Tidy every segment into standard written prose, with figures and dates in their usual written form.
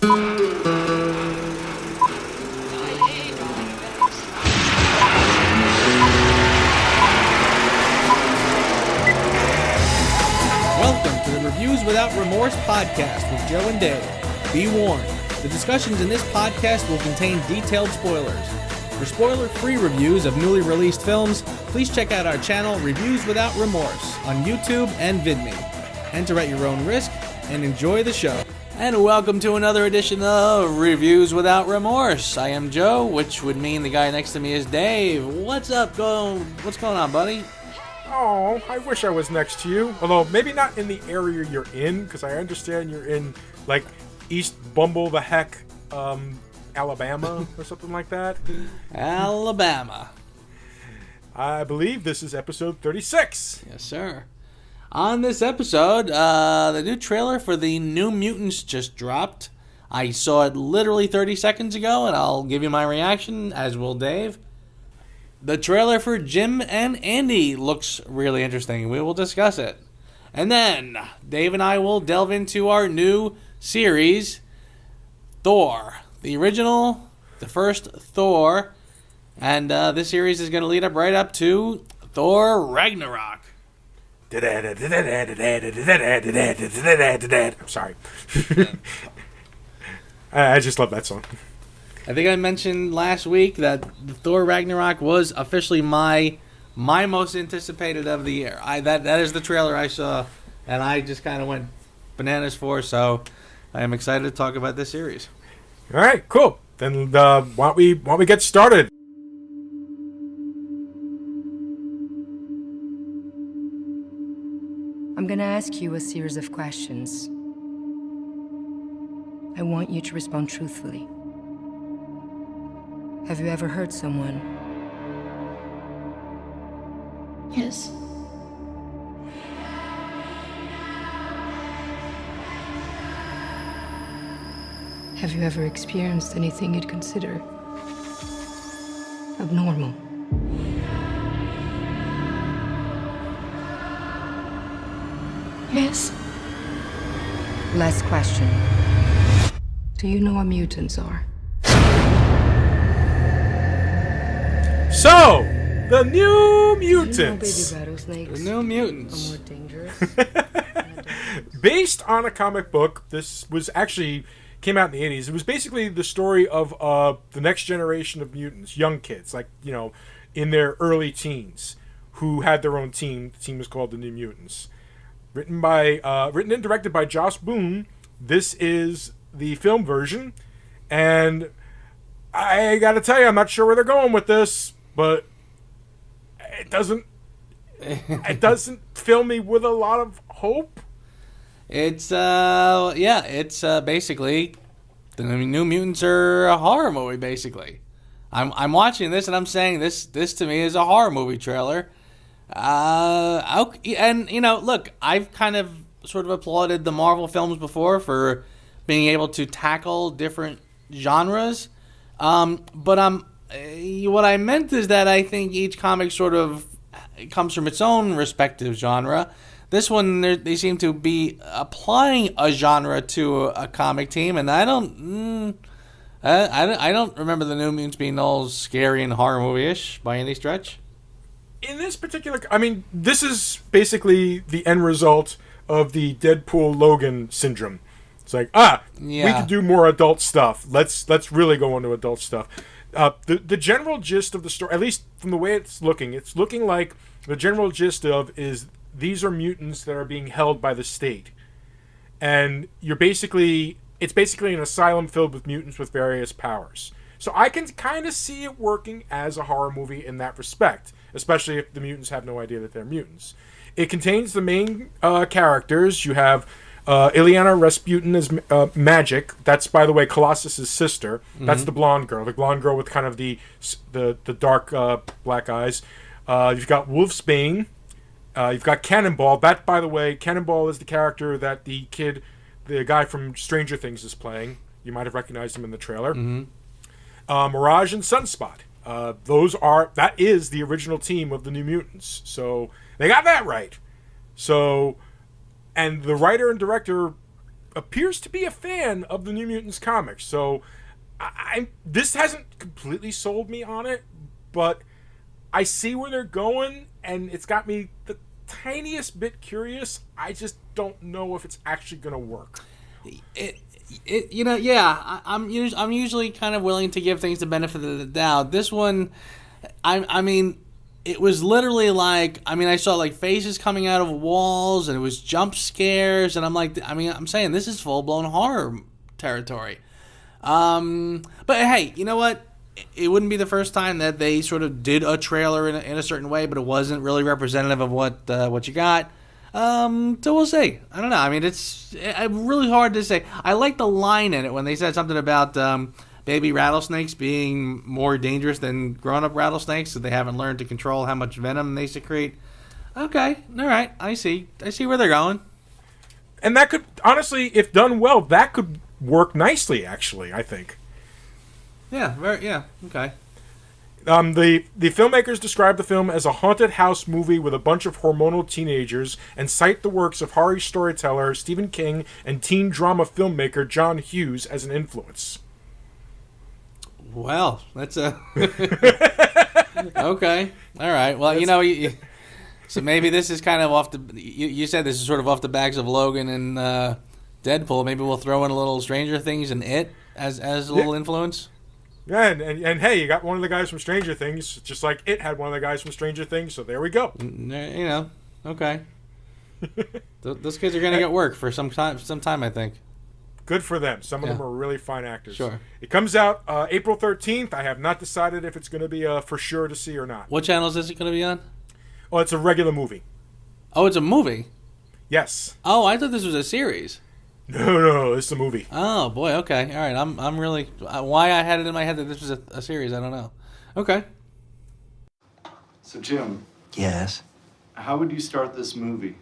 Welcome to the Reviews Without Remorse podcast with Joe and Dave. Be warned, the discussions in this podcast will contain detailed spoilers. For spoiler-free reviews of newly released films, please check out our channel Reviews Without Remorse on YouTube and VidMe. Enter at your own risk and enjoy the show. And welcome to another edition of Reviews Without Remorse. I am Joe, which would mean the guy next to me is Dave. What's up? What's going on, buddy? Oh, I wish I was next to you. Although, maybe not in the area you're in, because I understand you're in, like, East Bumble the Heck, Alabama, or something like that. Alabama. I believe this is episode 36. Yes, sir. On this episode, the new trailer for the New Mutants just dropped. I saw it literally 30 seconds ago, and I'll give you my reaction, as will Dave. The trailer for Jim and Andy looks really interesting. We will discuss it. And then, Dave and I will delve into our new series, Thor. The original, the first Thor. And this series is going to lead up right up to Thor Ragnarok. I'm sorry. I just love that song. I think I mentioned last week that the Thor Ragnarok was officially my most anticipated of the year. That is the trailer I saw, and I just kind of went bananas for, so I am excited to talk about this series. All right, cool. Then why don't we get started? I'm going to ask you a series of questions. I want you to respond truthfully. Have you ever hurt someone? Yes. Have you ever experienced anything you'd consider abnormal? Yes. Last question. Do you know what mutants are? So, the New Do you know Mutants. baby rattlesnakes The New Mutants. are more dangerous? Based on a comic book, this was actually came out in the 80s. It was basically the story of the next generation of mutants, young kids, like, you know, in their early teens, who had their own team. The team was called the New Mutants. Written and directed by Joss Boone. This is the film version, and I gotta tell you, I'm not sure where they're going with this, but it doesn't fill me with a lot of hope. It's basically the New Mutants are a horror movie. Basically, I'm watching this and I'm saying this to me is a horror movie trailer. And you know, look, I've kind of sort of applauded the Marvel films before for being able to tackle different genres. But what I meant is that I think each comic sort of comes from its own respective genre. This one, they seem to be applying a genre to a comic team, and I don't remember the New Mutants being all scary and horror movie-ish by any stretch. In this particular, I mean, this is basically the end result of the Deadpool-Logan syndrome. It's like, we could do more adult stuff. Let's really go into adult stuff. The general gist of the story, at least from the way it's looking like the general gist is these are mutants that are being held by the state. And it's basically an asylum filled with mutants with various powers. So I can kind of see it working as a horror movie in that respect, especially if the mutants have no idea that they're mutants. It contains the main characters. You have Ileana Rasputin as Magic. That's, by the way, Colossus's sister. Mm-hmm. That's the blonde girl with kind of the dark black eyes. You've got Wolfsbane. You've got Cannonball. That, by the way, Cannonball is the character that the guy from Stranger Things is playing. You might have recognized him in the trailer. Mm-hmm. Mirage and Sunspot. That is the original team of the New Mutants. So they got that right. So, and the writer and director appears to be a fan of the New Mutants comics. So this hasn't completely sold me on it, but I see where they're going, and it's got me the tiniest bit curious. I just don't know if it's actually going to work. I'm usually kind of willing to give things the benefit of the doubt. This one, I mean, it was literally like, I mean, I saw like faces coming out of walls, and it was jump scares, and I'm like, I mean, I'm saying this is full blown horror territory. But hey, you know what? It wouldn't be the first time that they sort of did a trailer in a certain way, but it wasn't really representative of what you got. So we'll see. I don't know. I mean, it's really hard to say. I like the line in it when they said something about baby rattlesnakes being more dangerous than grown-up rattlesnakes, so they haven't learned to control how much venom they secrete. Okay, all right. I see where they're going. And that could, honestly, if done well, that could work nicely, actually, I think. Yeah, okay. The filmmakers describe the film as a haunted house movie with a bunch of hormonal teenagers and cite the works of horror storyteller Stephen King and teen drama filmmaker John Hughes as an influence. Well, that's a... Okay. All right. Well, so maybe this is kind of off the... You said this is sort of off the backs of Logan and Deadpool. Maybe we'll throw in a little Stranger Things and It as a little influence. Yeah, and hey, you got one of the guys from Stranger Things, just like It had one of the guys from Stranger Things, so there we go. Okay. Those kids are going to get work for some time, I think. Good for them. Some of them are really fine actors. Sure. It comes out April 13th. I have not decided if it's going to be for sure to see or not. What channel is this going to be on? Oh, it's a regular movie. Oh, it's a movie? Yes. Oh, I thought this was a series. No, it's a movie. Oh boy, okay, all right. I'm really why I had it in my head that this was a series. I don't know. Okay. So Jim. Yes. How would you start this movie?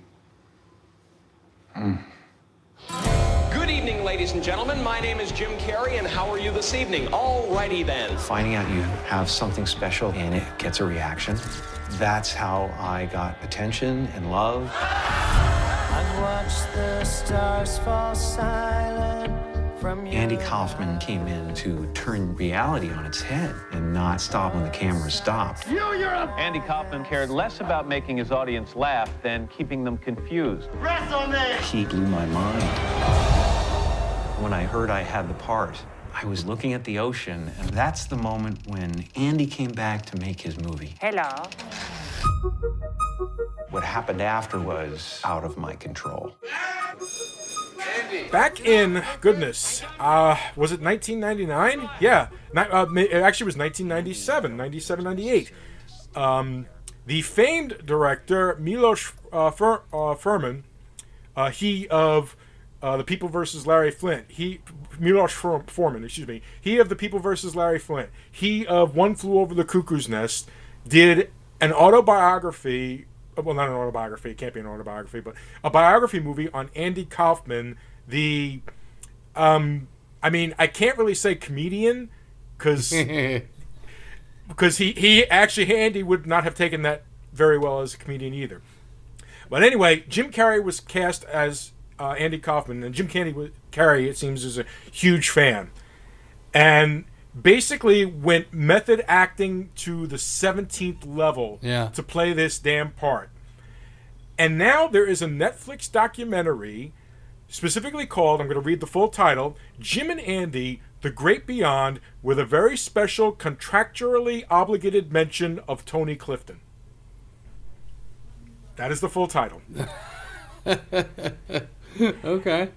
Good evening, ladies and gentlemen. My name is Jim Carrey, and how are you this evening? Alrighty then. Finding out you have something special and it gets a reaction. That's how I got attention and love. I've watched the stars fall silent from Andy Kaufman came in to turn reality on its head and not stop when the camera stopped. Andy Kaufman cared less about making his audience laugh than keeping them confused. He blew my mind. When I heard I had the part, I was looking at the ocean, and that's the moment when Andy came back to make his movie. Hello. What happened after was out of my control. Back in, goodness, was it 1999? Yeah, it actually was 1997, 98. The famed director, Milos Forman, he of The People vs. Larry Flint, Milos Forman, he of The People vs. Larry Flint, he of One Flew Over the Cuckoo's Nest, did an autobiography, well, not an autobiography, it can't be an autobiography, but a biography movie on Andy Kaufman, I can't really say comedian, because Andy would not have taken that very well as a comedian either. But anyway, Jim Carrey was cast as Andy Kaufman, and Jim Carrey, it seems, is a huge fan. And basically went method acting to the 17th level to play this damn part. And now there is a Netflix documentary specifically called, I'm going to read the full title, Jim and Andy, The Great Beyond, with a very special contractually obligated mention of Tony Clifton. That is the full title. Okay.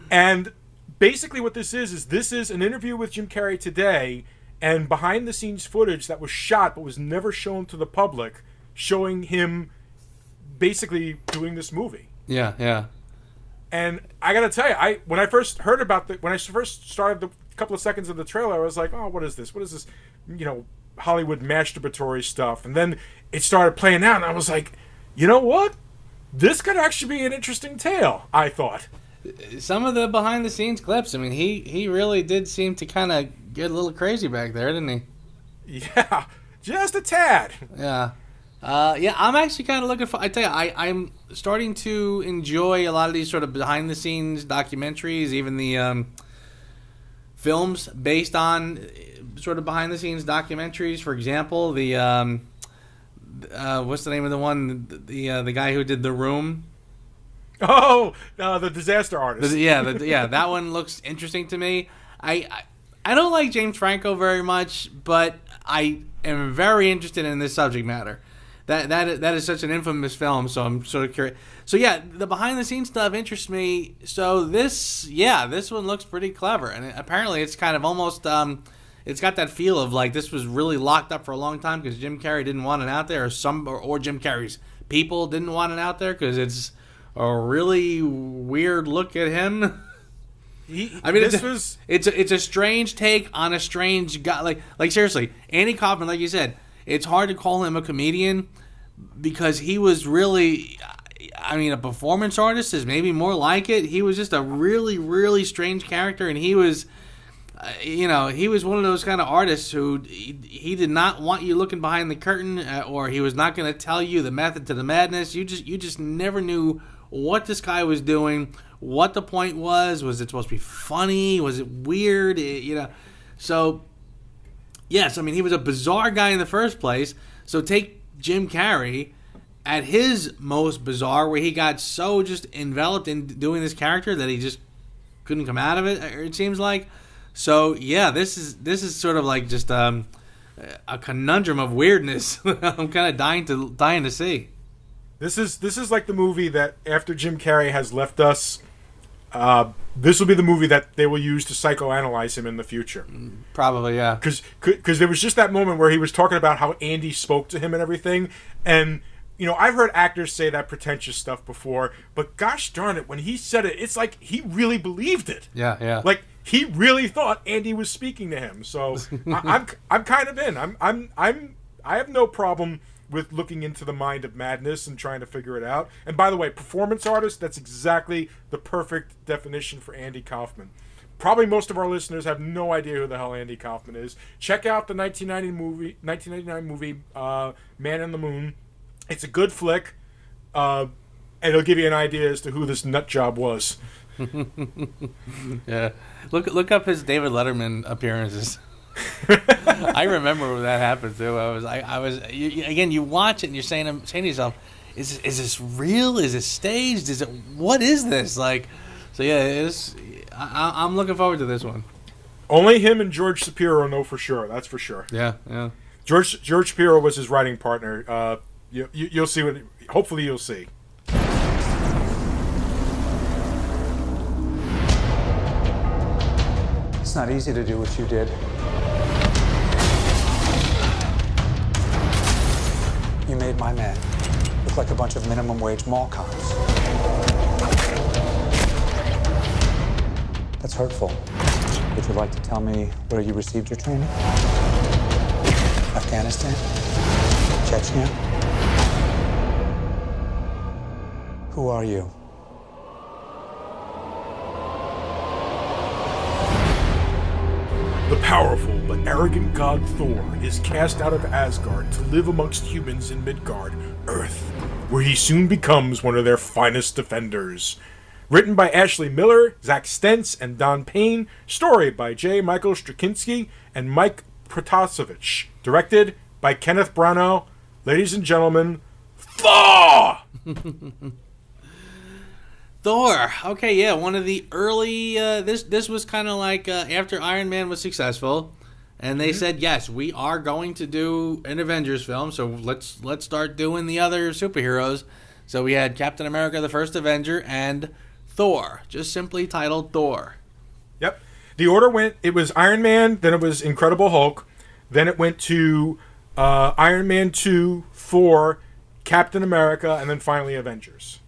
And basically what this is an interview with Jim Carrey today and behind-the-scenes footage that was shot but was never shown to the public, showing him basically doing this movie. Yeah. And I gotta tell you, when I first heard about when I first started the couple of seconds of the trailer, I was like, oh, what is this? What is this, Hollywood masturbatory stuff? And then it started playing out, and I was like, you know what? This could actually be an interesting tale, I thought. Some of the behind-the-scenes clips, I mean, he really did seem to kind of get a little crazy back there, didn't he? Yeah, just a tad. Yeah. I'm actually kind of looking for... I tell you, starting to enjoy a lot of these sort of behind-the-scenes documentaries, even the films based on sort of behind-the-scenes documentaries. For example, the what's the name of the one? The guy who did The Room. Oh, the disaster artist. That one looks interesting to me. I don't like James Franco very much, but I am very interested in this subject matter. That is such an infamous film, so I'm sort of curious. So yeah, the behind the scenes stuff interests me. So this one looks pretty clever, and apparently it's kind of almost it's got that feel of like this was really locked up for a long time because Jim Carrey didn't want it out there, or Jim Carrey's people didn't want it out there because it's a really weird look at him. It's a strange take on a strange guy. Like seriously, Andy Kaufman, like you said, it's hard to call him a comedian because he was really, a performance artist is maybe more like it. He was just a really, really strange character, and he was, he was one of those kind of artists who he did not want you looking behind the curtain, or he was not going to tell you the method to the madness. You just never knew what this guy was doing, what the point was. Was it supposed to be funny? Was it weird? So, yes, he was a bizarre guy in the first place. So take Jim Carrey at his most bizarre, where he got so just enveloped in doing this character that he just couldn't come out of it, it seems like. So, yeah, this is sort of like just a conundrum of weirdness. I'm kind of dying to see. This is like the movie that after Jim Carrey has left us, this will be the movie that they will use to psychoanalyze him in the future. Probably, yeah. Because there was just that moment where he was talking about how Andy spoke to him and everything. And, I've heard actors say that pretentious stuff before, but gosh darn it, when he said it, it's like he really believed it. Yeah. Like, he really thought Andy was speaking to him. So I'm kind of in. I have no problem with looking into the mind of madness and trying to figure it out. And by the way, performance artist, that's exactly the perfect definition for Andy Kaufman. Probably most of our listeners have no idea who the hell Andy Kaufman is. Check out the 1999 movie Man in the Moon. It's a good flick, and it'll give you an idea as to who this nut job was. Yeah, look up his David Letterman appearances. I remember when that happened too. You watch it and you're saying to yourself, is this real? Is it staged? What is this like? So yeah, I'm looking forward to this one. Only him and George Shapiro know for sure. That's for sure. Yeah. George Shapiro was his writing partner. You'll see what. Hopefully, you'll see. It's not easy to do what you did. You made my men look like a bunch of minimum wage mall cops. That's hurtful. Would you like to tell me where you received your training? Afghanistan? Chechnya? Who are you? The powerful but arrogant god Thor is cast out of Asgard to live amongst humans in Midgard, Earth, where he soon becomes one of their finest defenders. Written by Ashley Miller, Zach Stentz, and Don Payne. Story by J. Michael Straczynski and Mike Protasevich. Directed by Kenneth Branagh. Ladies and gentlemen, Thor! Thor. Okay, yeah, one of the early. This was kind of like after Iron Man was successful, and they said, yes, we are going to do an Avengers film. So let's start doing the other superheroes. So we had Captain America: The First Avenger and Thor, just simply titled Thor. Yep. The order went. It was Iron Man, then it was Incredible Hulk, then it went to Iron Man 2, Thor, Captain America, and then finally Avengers.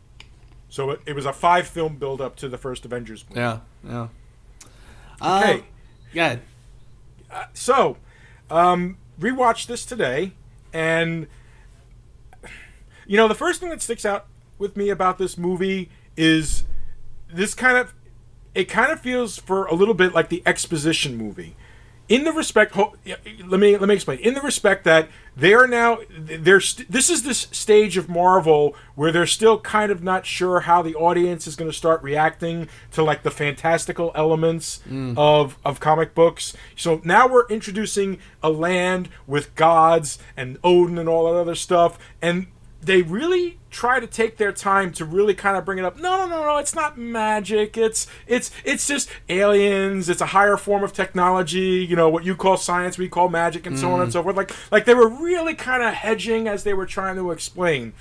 So it was a 5-film build-up to the first Avengers movie. Yeah. Okay. Go ahead. So, rewatched this today, and, the first thing that sticks out with me about this movie is it kind of feels for a little bit like the exposition movie. in the respect, let me explain. In the respect that they are now, this is this stage of Marvel where they're still kind of not sure how the audience is going to start reacting to like the fantastical elements of comic books. So now we're introducing a land with gods and Odin and all that other stuff, and they really try to take their time to really kind of bring it up. No, it's not magic. It's just aliens. It's a higher form of technology. You know, what you call science, we call magic, and so on and so forth. Like they were really kind of hedging as they were trying to explain.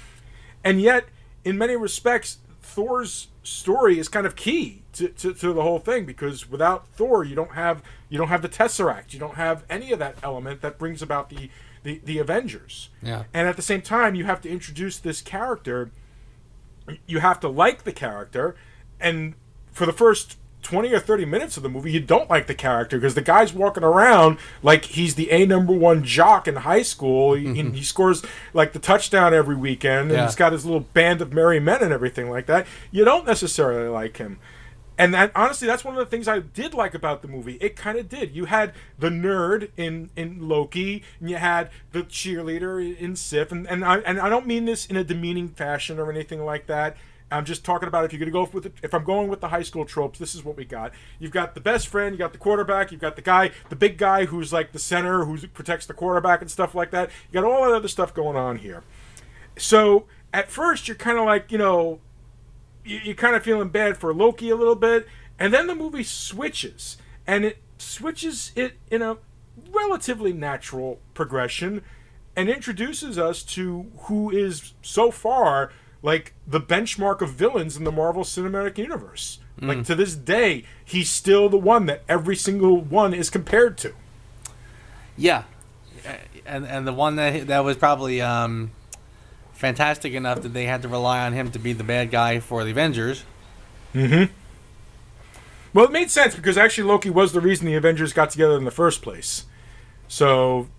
And yet, in many respects, Thor's story is kind of key to the whole thing, because without Thor, you don't have the Tesseract. You don't have any of that element that brings about the Avengers. Yeah. And at the same time, you have to introduce this character. You have to like the character. And for the first 20 or 30 minutes of the movie, you don't like the character because the guy's walking around like he's the number one jock in high school. He scores like the touchdown every weekend, and he's got his little band of merry men and everything like that. You don't necessarily like him. And that, honestly, that's one of the things I did like about the movie. It kind of did. You had the nerd in Loki, and you had the cheerleader in Sif, and I don't mean this in a demeaning fashion or anything like that. I'm just talking about if you're going to go with if I'm going with the high school tropes, this is what we got. You've got the best friend, you got the quarterback, you've got the big guy who's like the center, who protects the quarterback and stuff like that. You got all that other stuff going on here. So at first, you're kind of like, you're kind of feeling bad for Loki a little bit, and then the movie switches, and it switches it in a relatively natural progression and introduces us to who is so far like the benchmark of villains in the Marvel Cinematic Universe. Like to this day, he's still the one that every single one is compared to. Yeah, and the one that was probably fantastic enough that they had to rely on him to be the bad guy for the Avengers. Mm-hmm. Well, it made sense because actually Loki was the reason the Avengers got together in the first place. So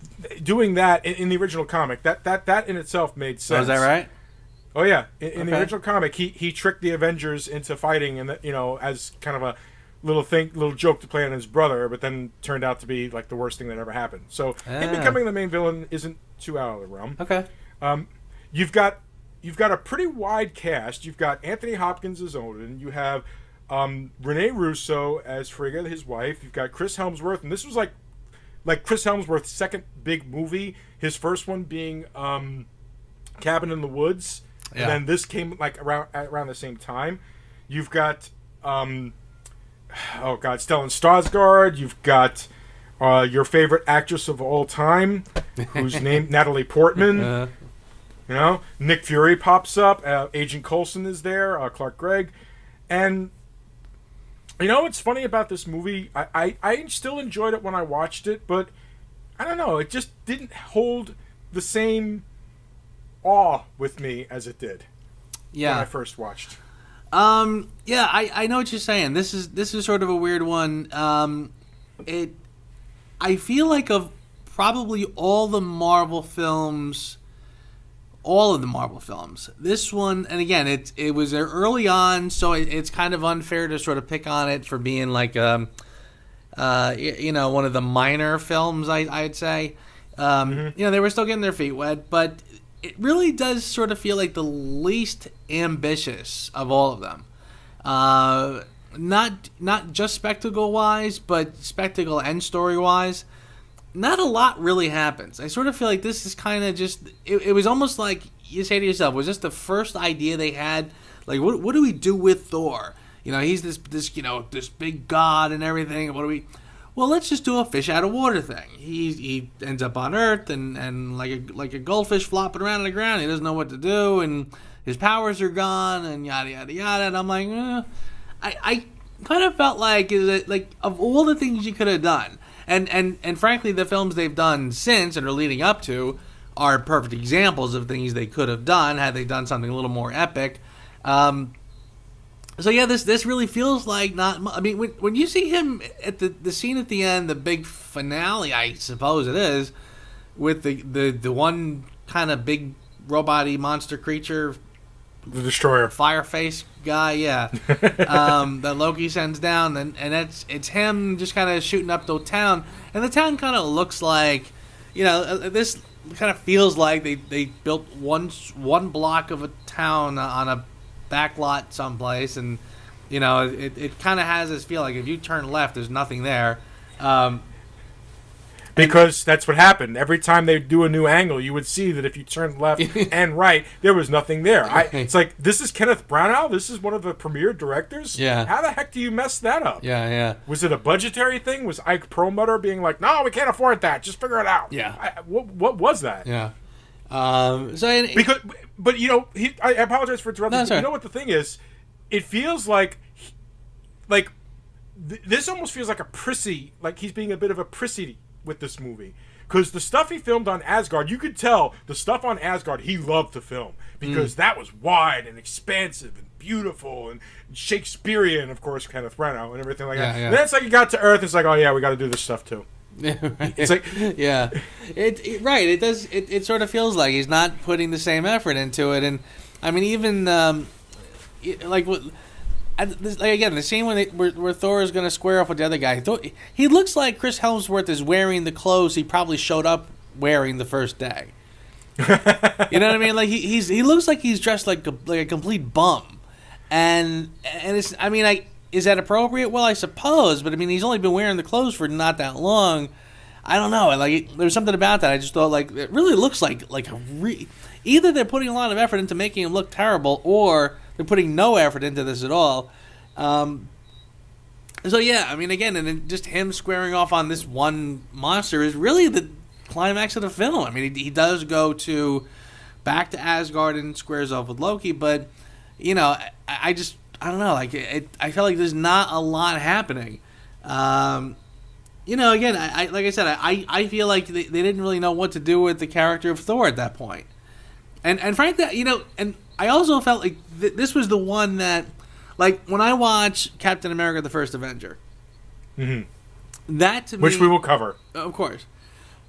doing that in the original comic, that in itself made sense. Oh, is that right? Oh yeah, in the original comic, he tricked the Avengers into fighting, and as kind of a little joke to play on his brother, but then turned out to be like the worst thing that ever happened. So him becoming the main villain isn't too out of the realm. Okay. You've got a pretty wide cast. You've got Anthony Hopkins as Odin. You have Rene Russo as Frigga, his wife. You've got Chris Hemsworth, and this was like Chris Hemsworth's second big movie. His first one being Cabin in the Woods, and then this came like around the same time. You've got Stellan Skarsgård. You've got your favorite actress of all time, who's named Natalie Portman. Nick Fury pops up. Agent Coulson is there. Clark Gregg. And what's funny about this movie? I still enjoyed it when I watched it, but I don't know. It just didn't hold the same awe with me as it did when I first watched. Yeah, I know what you're saying. This is sort of a weird one. I feel like of probably all of the Marvel films, this one, and again, it was early on, so it's kind of unfair to sort of pick on it for being like one of the minor films, I'd say. They were still getting their feet wet, but it really does sort of feel like the least ambitious of all of them. Not just spectacle-wise, but spectacle and story-wise. Not a lot really happens. I sort of feel like this is kind of just... It was almost like you say to yourself, was this the first idea they had? Like, what do we do with Thor? He's this big god and everything. What do we... Well, let's just do a fish out of water thing. He ends up on Earth and like a goldfish flopping around on the ground. He doesn't know what to do, and his powers are gone, and yada yada yada. And I'm like, I kind of felt like of all the things you could have done, and frankly, the films they've done since and are leading up to are perfect examples of things they could have done had they done something a little more epic. So yeah, this really feels like not. I mean, when you see him at the scene at the end, the big finale, I suppose it is, with the one kind of big robot-y monster creature the Destroyer, Fireface guy, yeah, that Loki sends down, and it's him just kind of shooting up the town, and the town kind of looks like, this kind of feels like they built one block of a town on a back lot someplace, and it kind of has this feel like if you turn left, there's nothing there. Because that's what happened. Every time they do a new angle, you would see that if you turned left and right, there was nothing there. It's like, this is Kenneth Branagh? This is one of the premier directors? Yeah. How the heck do you mess that up? Yeah. Was it a budgetary thing? Was Ike Perlmutter being like, no, we can't afford that. Just figure it out. Yeah. What was that? Yeah. I apologize for interrupting. No, but you know what the thing is? It feels like this almost feels like a prissy, like he's being a bit of a prissy with this movie, because the stuff he filmed on Asgard, you could tell the stuff on Asgard he loved to film, because that was wide and expansive and beautiful and Shakespearean, of course, Kenneth Branagh and everything like that. Yeah. And then it's like you got to Earth, it's like, oh yeah, we got to do this stuff too. It's like, yeah, right. It does. It sort of feels like he's not putting the same effort into it, and I mean, even again, the scene where Thor is going to square off with the other guy, he looks like Chris Hemsworth is wearing the clothes he probably showed up wearing the first day. You know what I mean? Like he looks like he's dressed like a complete bum, and it's, I mean, is that appropriate? Well, I suppose, but I mean, he's only been wearing the clothes for not that long. I don't know. Like, there's something about that. I just thought, like, it really looks like either they're putting a lot of effort into making him look terrible, or they're putting no effort into this at all. So yeah, I mean, again, and then just him squaring off on this one monster is really the climax of the film. I mean, he does go back to Asgard and squares off with Loki, but I don't know. Like, I feel like there's not a lot happening. Again, like I said, I feel like they didn't really know what to do with the character of Thor at that point. And frankly, and I also felt like this was the one that, like, when I watch Captain America: The First Avenger, that to me, which we will cover, of course.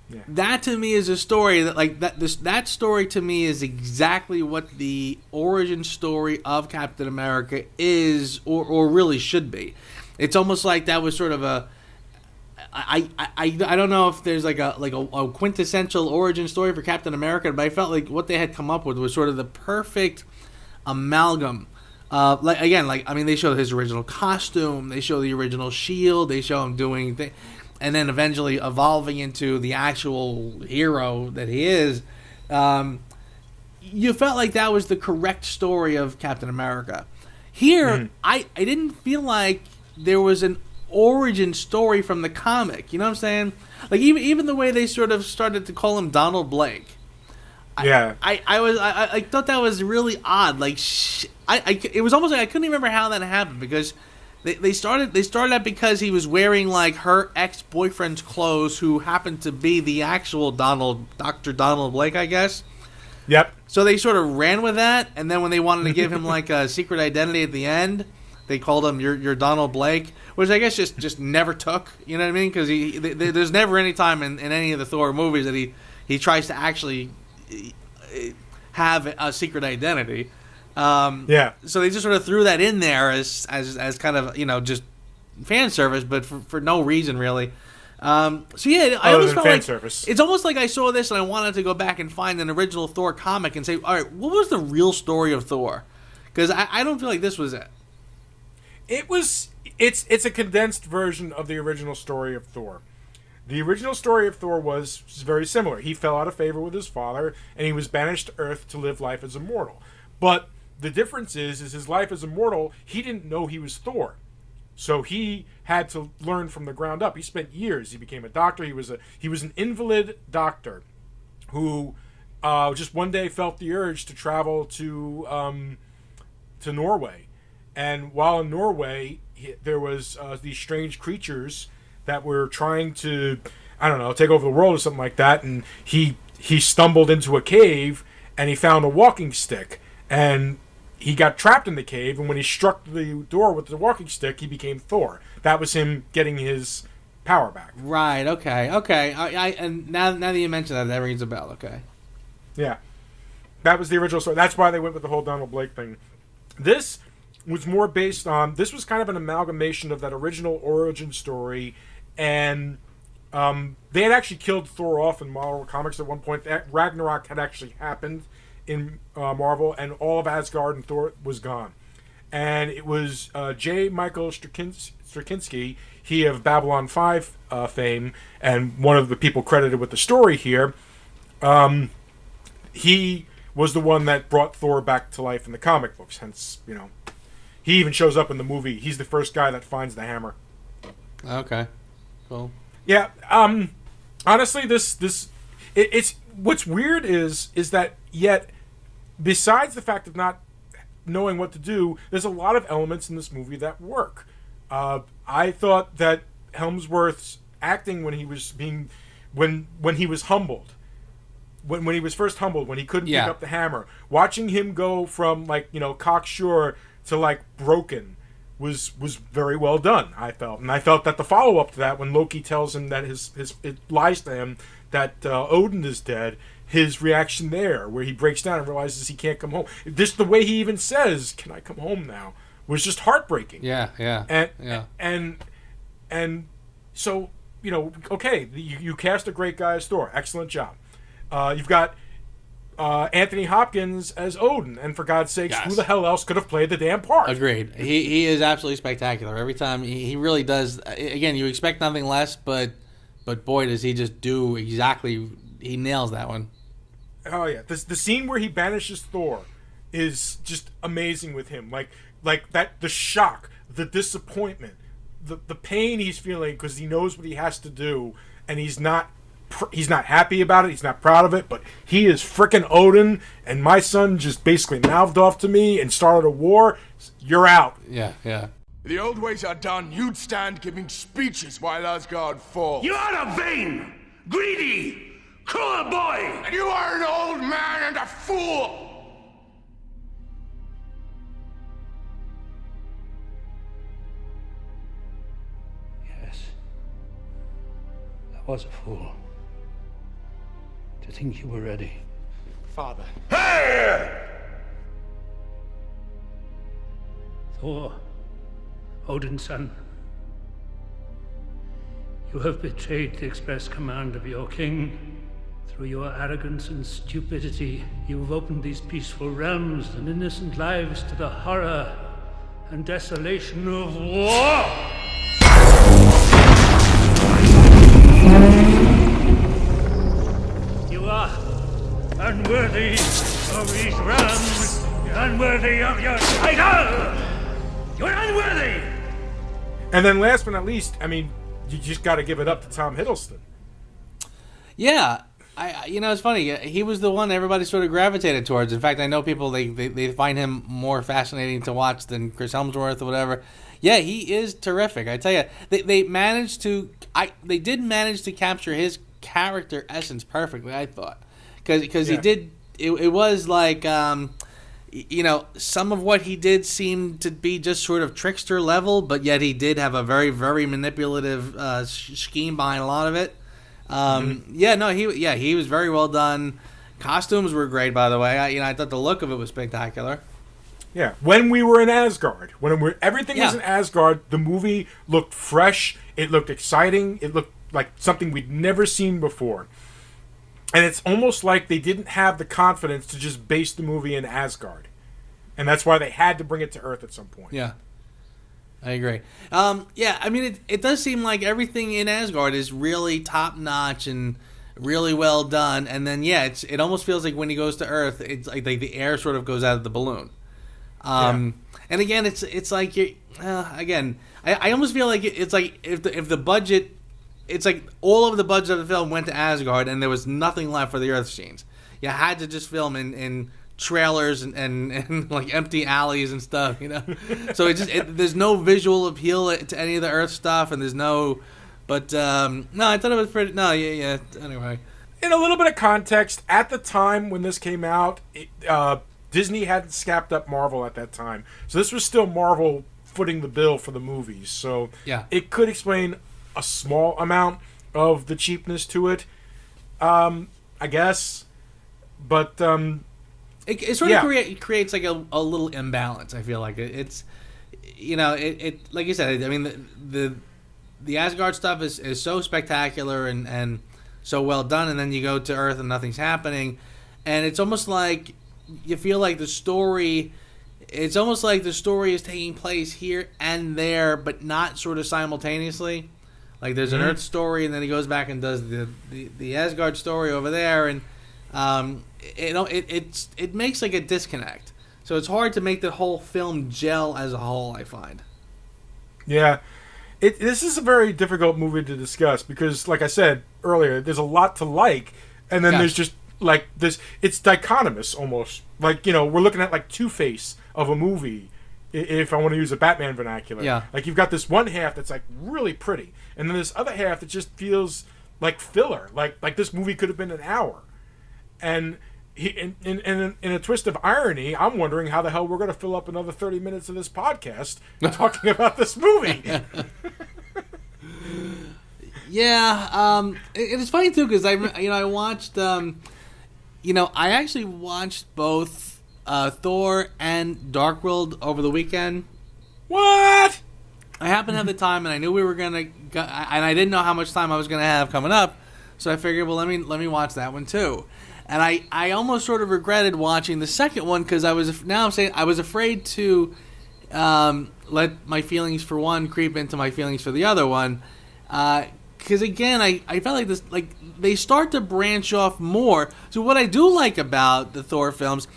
Yeah. That to me is a story that, like, that story to me is exactly what the origin story of Captain America is, or really should be. It's almost like that was sort of a. I don't know if there's like a quintessential origin story for Captain America, but I felt like what they had come up with was sort of the perfect amalgam. They show his original costume, they show the original shield, they show him doing things, and then eventually evolving into the actual hero that he is. You felt like that was the correct story of Captain America. Here, I didn't feel like there was an origin story from the comic. You know what I'm saying? Like, even the way they sort of started to call him Donald Blake. Yeah. I thought that was really odd. Like, it was almost like I couldn't even remember how that happened, because they started out because he was wearing, like, her ex-boyfriend's clothes, who happened to be the actual Dr. Donald Blake, I guess. Yep. So they sort of ran with that, and then when they wanted to give him, like, a secret identity at the end, they called him your Donald Blake, which I guess just never took. You know what I mean? Because there's never any time in any of the Thor movies that he tries to actually have a secret identity. Yeah. So they just sort of threw that in there as kind of, just fan service, but for no reason really. I always felt like service. It's almost like I saw this and I wanted to go back and find an original Thor comic and say, all right, what was the real story of Thor? Because I don't feel like this was it. It's a condensed version of the original story of Thor. The original story of Thor was very similar. He fell out of favor with his father, and he was banished to Earth to live life as a mortal. But the difference is his life as a mortal, he didn't know he was Thor. So he had to learn from the ground up. He spent years. He became a doctor. He was an invalid doctor who just one day felt the urge to travel to Norway. And while in Norway, there was these strange creatures that were trying to, I don't know, take over the world or something like that. And he stumbled into a cave and he found a walking stick. And he got trapped in the cave. And when he struck the door with the walking stick, he became Thor. That was him getting his power back. Right. Okay. And now that you mention that rings a bell. Okay. Yeah. That was the original story. That's why they went with the whole Donald Blake thing. This was more based on... This was kind of an amalgamation of that original origin story, and they had actually killed Thor off in Marvel Comics at one point. Ragnarok had actually happened in Marvel, and all of Asgard and Thor was gone. And it was J. Michael Straczynski, he of Babylon 5 fame, and one of the people credited with the story here. He was the one that brought Thor back to life in the comic books. Hence, he even shows up in the movie. He's the first guy that finds the hammer. Okay, cool. Yeah. Honestly, it's what's weird is that yet, besides the fact of not knowing what to do, there's a lot of elements in this movie that work. I thought that Hemsworth's acting when he was when he was humbled, when he was first humbled, when he couldn't pick up the hammer, watching him go from cocksure to broken was very well done. I felt, and I felt that the follow up to that, when Loki tells him that it lies to him that Odin is dead, his reaction there, where he breaks down and realizes he can't come home. Just the way he even says, "Can I come home now?" was just heartbreaking. Yeah. And so okay, you cast a great guy as Thor. Excellent job. You've got Anthony Hopkins as Odin, and for God's sakes, who the hell else could have played the damn part? Agreed. He is absolutely spectacular. Every time he really does. Again, you expect nothing less, but boy, does he just do exactly. He nails that one. Oh yeah, the scene where he banishes Thor is just amazing with him. Like that, the shock, the disappointment, the pain he's feeling because he knows what he has to do, and he's not happy about it. He's not proud of it, but he is frickin' Odin, and my son just basically mouthed off to me and started a war. You're out. Yeah. The old ways are done. You'd stand giving speeches while Asgard falls. You are a vain, greedy, cruel boy! And you are an old man and a fool! Yes. I was a fool. To think you were ready. Father. Hey! Thor, Odin's son. You have betrayed the express command of your king. Through your arrogance and stupidity, you have opened these peaceful realms and innocent lives to the horror and desolation of war! You are unworthy of these realms, unworthy of your title! You're unworthy! And then last but not least, you just got to give it up to Tom Hiddleston. Yeah. It's funny. He was the one everybody sort of gravitated towards. In fact, I know people they find him more fascinating to watch than Chris Hemsworth or whatever. Yeah, he is terrific. I tell you, they did manage to capture his character essence perfectly. I thought because he did. It was like some of what he did seemed to be just sort of trickster level, but yet he did have a very very manipulative scheme behind a lot of it. He was very well done. Costumes were great, by the way. I thought the look of it was spectacular. Yeah, when we were in Asgard, everything was in Asgard, the movie looked fresh. It looked exciting. It looked like something we'd never seen before. And it's almost like they didn't have the confidence to just base the movie in Asgard, and that's why they had to bring it to Earth at some point. Yeah. I agree. It does seem like everything in Asgard is really top notch and really well done. And then, it almost feels like when he goes to Earth, it's like the air sort of goes out of the balloon. And again, it's like I almost feel like it's like if the budget, it's like all of the budget of the film went to Asgard and there was nothing left for the Earth scenes. You had to just film in trailers and like empty alleys and stuff, so there's no visual appeal to any of the Earth stuff, and there's no, but no, I thought it was pretty. No, anyway, in a little bit of context, at the time when this came out, Disney hadn't snapped up Marvel at that time, so this was still Marvel footing the bill for the movies, so it could explain a small amount of the cheapness to it, I guess, but it sort of creates like a little imbalance. I feel like it's, it like you said. I mean, the Asgard stuff is so spectacular and so well done, and then you go to Earth and nothing's happening, and it's almost like you feel like the story. It's almost like the story is taking place here and there, but not sort of simultaneously. Like there's an Earth story, and then he goes back and does the Asgard story over there, and it makes like a disconnect. So it's hard to make the whole film gel as a whole, I find. Yeah. This is a very difficult movie to discuss because, like I said earlier, there's a lot to like, and then there's just like this. It's dichotomous almost. Like, we're looking at like Two-Face of a movie, if I want to use a Batman vernacular. Yeah. Like you've got this one half that's like really pretty, and then this other half that just feels like filler. Like this movie could have been an hour, and in a twist of irony, I'm wondering how the hell we're going to fill up another 30 minutes of this podcast talking about this movie. Yeah, it's funny too because I watched I actually watched both Thor and Darkworld over the weekend. What? I happened to have the time, and I knew we were gonna go, and I didn't know how much time I was gonna have coming up, so I figured, well, let me watch that one too. And I almost sort of regretted watching the second one because I was afraid to let my feelings for one creep into my feelings for the other one. Because again, I felt like this, like they start to branch off more. So what I do like about the Thor films,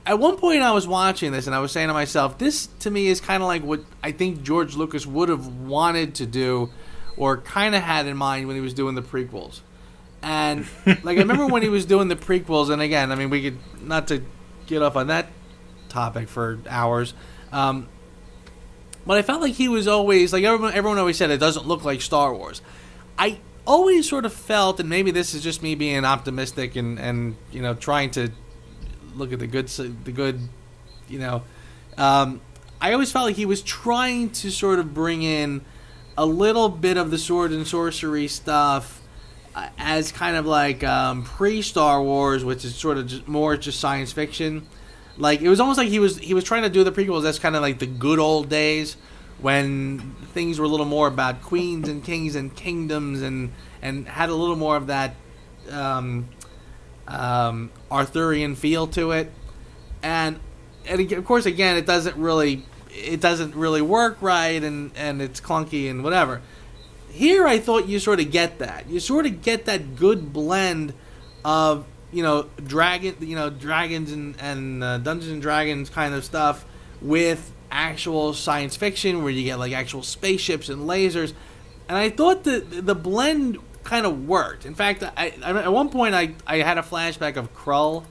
at one point I was watching this and I was saying to myself, this to me is kind of like what I think George Lucas would have wanted to do, or kind of had in mind when he was doing the prequels. And like I remember when he was doing the prequels, and again, I mean, we could not to get off on that topic for hours. But I felt like he was always like everyone always said it doesn't look like Star Wars. I always sort of felt, and maybe this is just me being optimistic and trying to look at the good. I always felt like he was trying to sort of bring in a little bit of the sword and sorcery stuff as kind of like pre-Star Wars, which is sort of just science fiction. Like it was almost like he was trying to do the prequels as kind of like the good old days when things were a little more about queens and kings and kingdoms and had a little more of that Arthurian feel to it. And of course, again, it doesn't really work right, and it's clunky and whatever. Here, I thought you sort of get that. You sort of get that good blend of dragons and Dungeons and Dragons kind of stuff with actual science fiction, where you get like actual spaceships and lasers. And I thought the blend kind of worked. In fact, I at one point I had a flashback of Krull.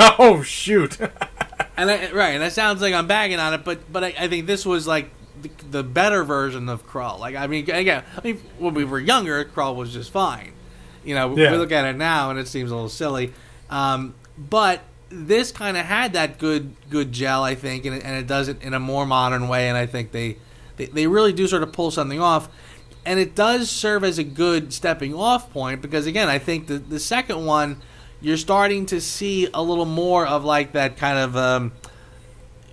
Oh shoot! And that sounds like I'm bagging on it, but I think this was like the better version of Krull. Like I mean when we were younger, Krull was just fine. We look at it now and it seems a little silly, but this kind of had that good gel, I think, and it does it in a more modern way, and I think they really do sort of pull something off, and it does serve as a good stepping off point because again, I think the second one, you're starting to see a little more of like that kind of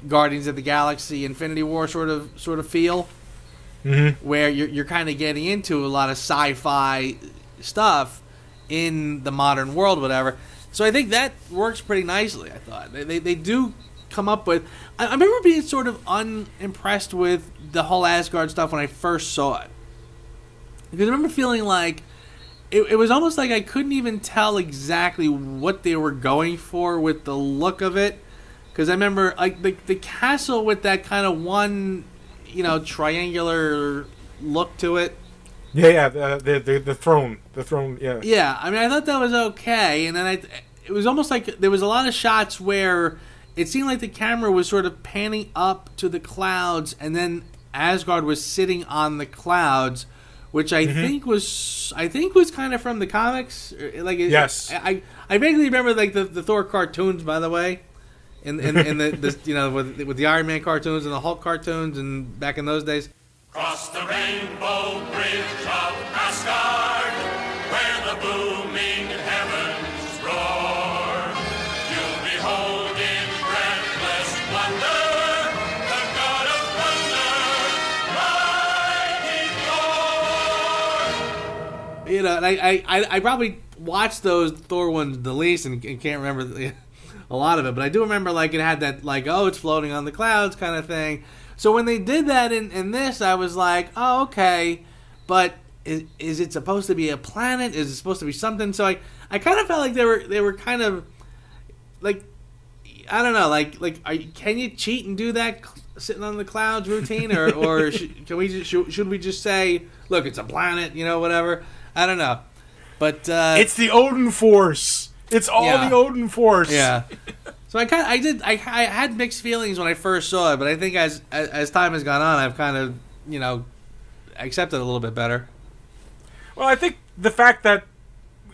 Guardians of the Galaxy, Infinity War sort of feel, where you're kind of getting into a lot of sci-fi stuff in the modern world, whatever. So I think that works pretty nicely. I thought they do come up with. I remember being sort of unimpressed with the whole Asgard stuff when I first saw it, because I remember feeling like it was almost like I couldn't even tell exactly what they were going for with the look of it. Because I remember like the castle with that kind of one, triangular look to it. Yeah, the throne, yeah. Yeah, I mean, I thought that was okay, and then it was almost like there was a lot of shots where it seemed like the camera was sort of panning up to the clouds, and then Asgard was sitting on the clouds, which I think was kind of from the comics. Like yes, I vaguely remember like the Thor cartoons, by the way. In the with the Iron Man cartoons and the Hulk cartoons and back in those days. Cross the rainbow bridge of Asgard, where the booming heavens roar. You'll be You know, and I probably watched those Thor ones the least and can't remember a lot of it, but I do remember like it had that like, oh, it's floating on the clouds kind of thing. So when they did that in this, I was like, oh, okay, but is it supposed to be a planet? Is it supposed to be something? So I kind of felt like they were kind of like, I don't know, can you cheat and do that sitting on the clouds routine, or should we just say, look, it's a planet, you know, whatever? I don't know, but it's the Odin Force. It's all the Odin Force. Yeah. So I had mixed feelings when I first saw it, but I think as time has gone on, I've kind of, you know, accepted it a little bit better. Well, I think the fact that,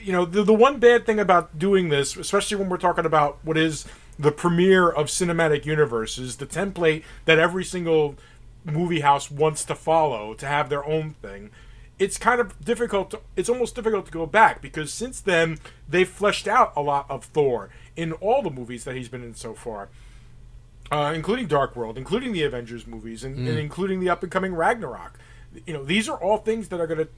you know, the one bad thing about doing this, especially when we're talking about what is the premiere of cinematic universes, the template that every single movie house wants to follow to have their own thing, it's kind of difficult. It's almost difficult to go back, because since then they've fleshed out a lot of Thor in all the movies that he's been in so far, including Dark World, including the Avengers movies, and including the up and coming Ragnarok. You know, these are all things that are going to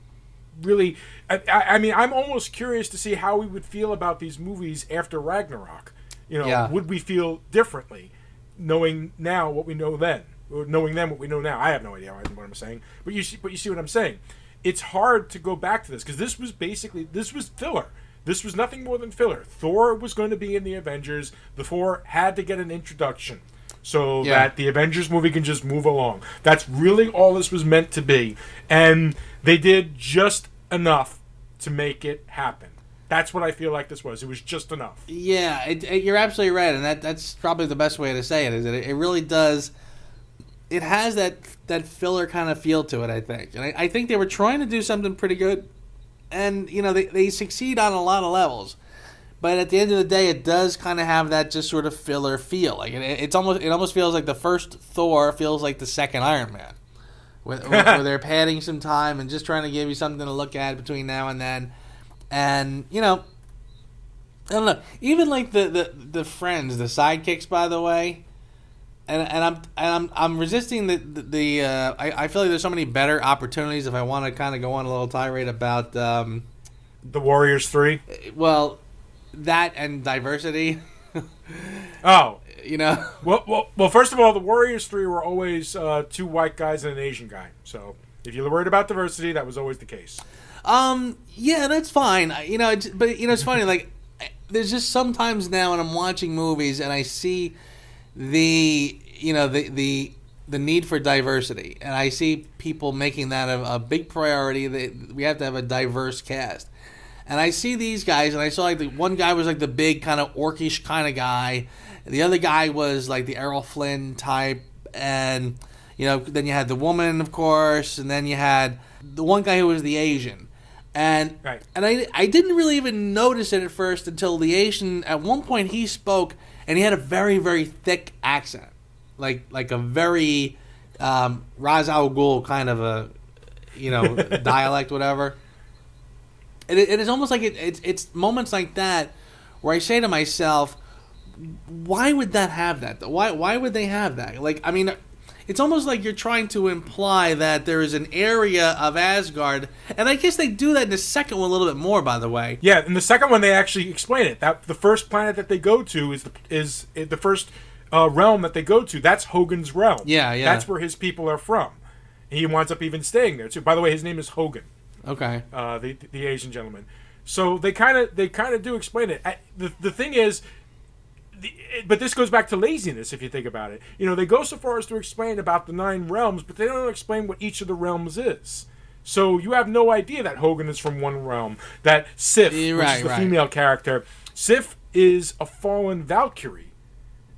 really. I mean, I'm almost curious to see how we would feel about these movies after Ragnarok. You know, would we feel differently, knowing now what we know then, or knowing then what we know now? I have no idea what I'm saying, but you see what I'm saying. It's hard to go back to this, because this was filler. This was nothing more than filler. Thor was going to be in the Avengers. The Thor had to get an introduction so that the Avengers movie can just move along. That's really all this was meant to be, and they did just enough to make it happen. That's what I feel like this was. It was just enough. Yeah, you're absolutely right, and that's probably the best way to say it. Is that it really does. It has that filler kind of feel to it, I think, and I think they were trying to do something pretty good, and you know they succeed on a lot of levels, but at the end of the day, it does kind of have that just sort of filler feel. Like it almost feels like the first Thor feels like the second Iron Man, where they're padding some time and just trying to give you something to look at between now and then. And you know, I don't know. Even like the friends, the sidekicks, by the way, and I'm resisting the I feel like there's so many better opportunities if I want to kind of go on a little tirade about the Warriors 3. Well, that and diversity. Oh, you know. Well. First of all, the Warriors 3 were always 2 white guys and an Asian guy. So if you're worried about diversity, that was always the case. Yeah, that's fine. You know, but you know, it's funny. Like, there's just sometimes now when I'm watching movies and I see the need for diversity, and I see people making that a big priority. That we have to have a diverse cast, and I see these guys, and I saw like the one guy was like the big kind of orcish kind of guy, the other guy was like the Errol Flynn type, and you know, then you had the woman, of course, and then you had the one guy who was the Asian. And right. And I didn't really even notice it at first until the Asian, at one point he spoke, and he had a very, very thick accent. Like a very Ra's al Ghul kind of a, you know, dialect, whatever. And it's almost like it's moments like that where I say to myself, why would that have that? Why would they have that? Like, I mean, it's almost like you're trying to imply that there is an area of Asgard, and I guess they do that in the second one a little bit more, by the way. Yeah, in the second one they actually explain it. That the first planet that they go to is the first realm that they go to. That's Hogan's realm. Yeah. That's where his people are from. He winds up even staying there too. By the way, his name is Hogan. Okay. The Asian gentleman. So they kind of do explain it. The thing is. But this goes back to laziness, if you think about it. You know, they go so far as to explain about the 9 realms, but they don't explain what each of the realms is. So you have no idea that Hogan is from one realm. That Sif, which is the female character, Sif is a fallen Valkyrie.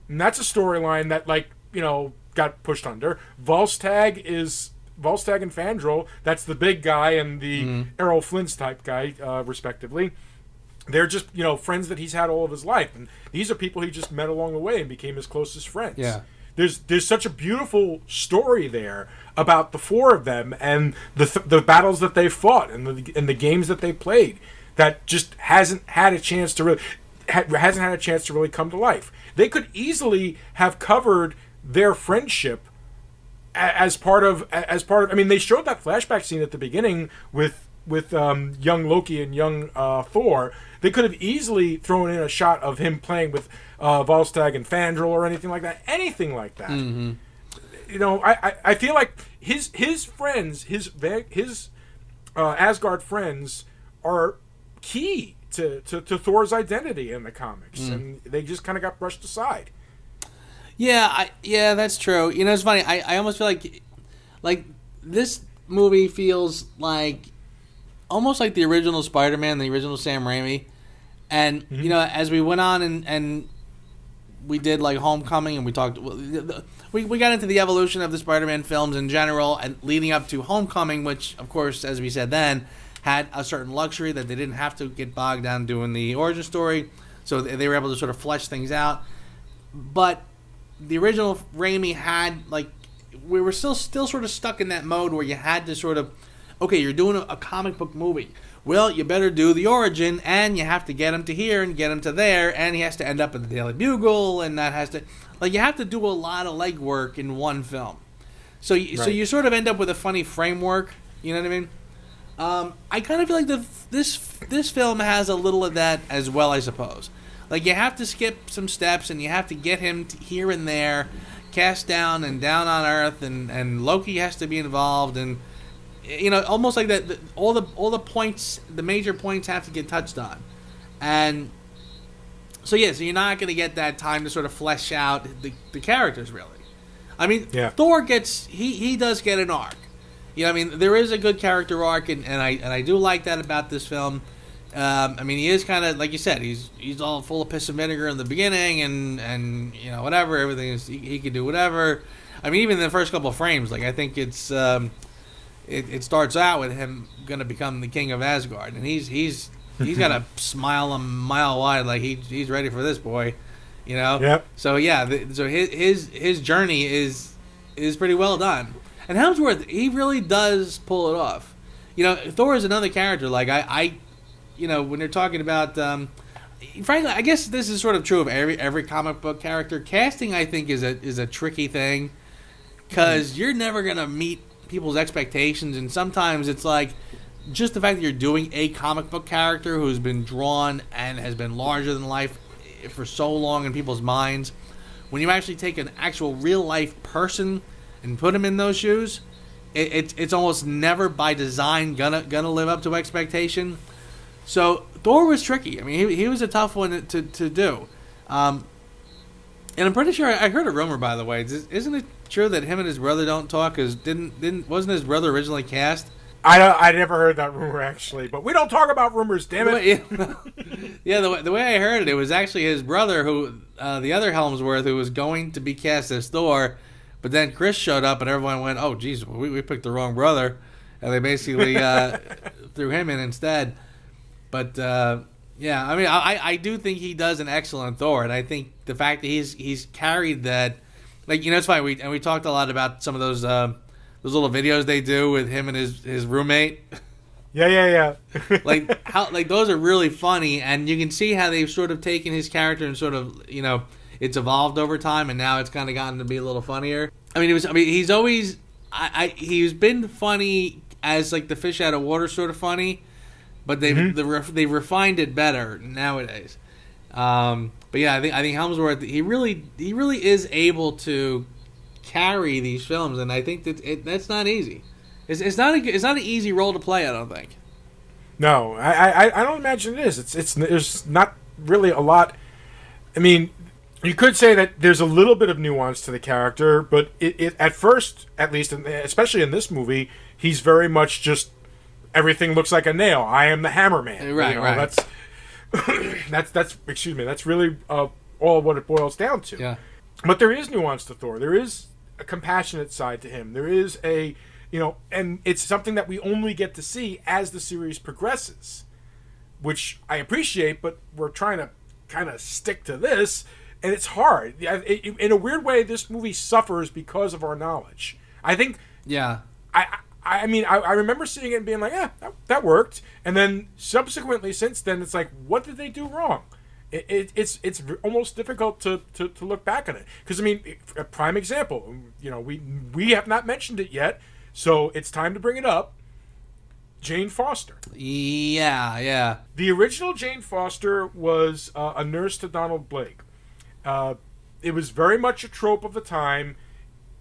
And that's a storyline that, like, you know, got pushed under. Volstagg and Fandral, that's the big guy and the Errol Flynn type guy, respectively. They're just, you know, friends that he's had all of his life. And these are people he just met along the way and became his closest friends. Yeah. There's such a beautiful story there about the 4 of them and the battles that they fought and the games that they played that just hasn't had a chance to really come to life. They could easily have covered their friendship as part of I mean, they showed that flashback scene at the beginning with with young Loki and young Thor, they could have easily thrown in a shot of him playing with Volstagg and Fandral or anything like that. Anything like that. Mm-hmm. You know, I feel like his friends, his Asgard friends, are key to Thor's identity in the comics, and they just kind of got brushed aside. Yeah, that's true. You know, it's funny. I almost feel like this movie feels like almost like the original Spider-Man, the original Sam Raimi, and you know, as we went on and we did like Homecoming, and we talked. We got into the evolution of the Spider-Man films in general, and leading up to Homecoming, which, of course, as we said then, had a certain luxury that they didn't have to get bogged down doing the origin story, so they were able to sort of flesh things out. But the original Raimi had, like, we were still sort of stuck in that mode where you had to sort of, okay, you're doing a comic book movie. Well, you better do the origin, and you have to get him to here and get him to there, and he has to end up in the Daily Bugle, and that has to... Like, you have to do a lot of legwork in one film. So you sort of end up with a funny framework, you know what I mean? I kind of feel like this film has a little of that as well, I suppose. Like, you have to skip some steps, and you have to get him here and there, cast down and down on Earth, and Loki has to be involved, and... You know, almost like that. All the points, the major points, have to get touched on, and so you're not going to get that time to sort of flesh out the characters really. I mean, Thor gets he does get an arc. You know, I mean, there is a good character arc, and I do like that about this film. I mean, he is kind of like you said, he's all full of piss and vinegar in the beginning, and you know, whatever, everything is he can do whatever. I mean, even in the first couple of frames, like I think it's. It starts out with him going to become the king of Asgard, and he's got a smile a mile wide, like he's ready for this, boy, you know. Yep. So so his journey is pretty well done, and Hemsworth, he really does pull it off. You know, Thor is another character. Like I you know, when you're talking about, frankly, I guess this is sort of true of every comic book character. Casting, I think, is a tricky thing because you're never gonna meet people's expectations, and sometimes it's like just the fact that you're doing a comic book character who's been drawn and has been larger than life for so long in people's minds. When you actually take an actual real life person and put him in those shoes, it's almost never by design gonna live up to expectation. So Thor was tricky. I mean, he was a tough one to do. And I'm pretty sure I heard a rumor, by the way. Isn't it true that him and his brother don't talk? Cause wasn't his brother originally cast? I never heard that rumor actually, but we don't talk about rumors, damn it. Yeah, the way I heard it was actually his brother, who the other Helmsworth, who was going to be cast as Thor, but then Chris showed up and everyone went, "Oh, geez, we picked the wrong brother," and they basically threw him in instead. But yeah, I mean, I do think he does an excellent Thor, and I think the fact that he's carried that. Like, you know, it's funny. We talked a lot about some of those little videos they do with him and his roommate. Yeah. like those are really funny, and you can see how they've sort of taken his character and sort of, you know, it's evolved over time, and now it's kind of gotten to be a little funnier. I mean, he's always he's been funny as like the fish out of water sort of funny, but they've refined it better nowadays. But yeah, I think Helmsworth, he really is able to carry these films, and I think that's not easy. It's not an easy role to play, I don't think. No, I don't imagine it is. It's there's not really a lot. I mean, you could say that there's a little bit of nuance to the character, but it at first, at least, especially in this movie, he's very much just everything looks like a nail. I am the Hammer Man. Right, you know, right. That's excuse me. That's really all what it boils down to. Yeah. But there is nuance to Thor. There is a compassionate side to him. There is a, you know, and it's something that we only get to see as the series progresses, which I appreciate. But we're trying to kind of stick to this, and it's hard. In a weird way, this movie suffers because of our knowledge. I think. Yeah. I mean, I remember seeing it and being like, yeah, that worked. And then subsequently, since then, it's like, what did they do wrong? It's almost difficult to look back on it. Because, I mean, a prime example, you know, we have not mentioned it yet, so it's time to bring it up. Jane Foster. Yeah. The original Jane Foster was a nurse to Donald Blake. It was very much a trope of the time,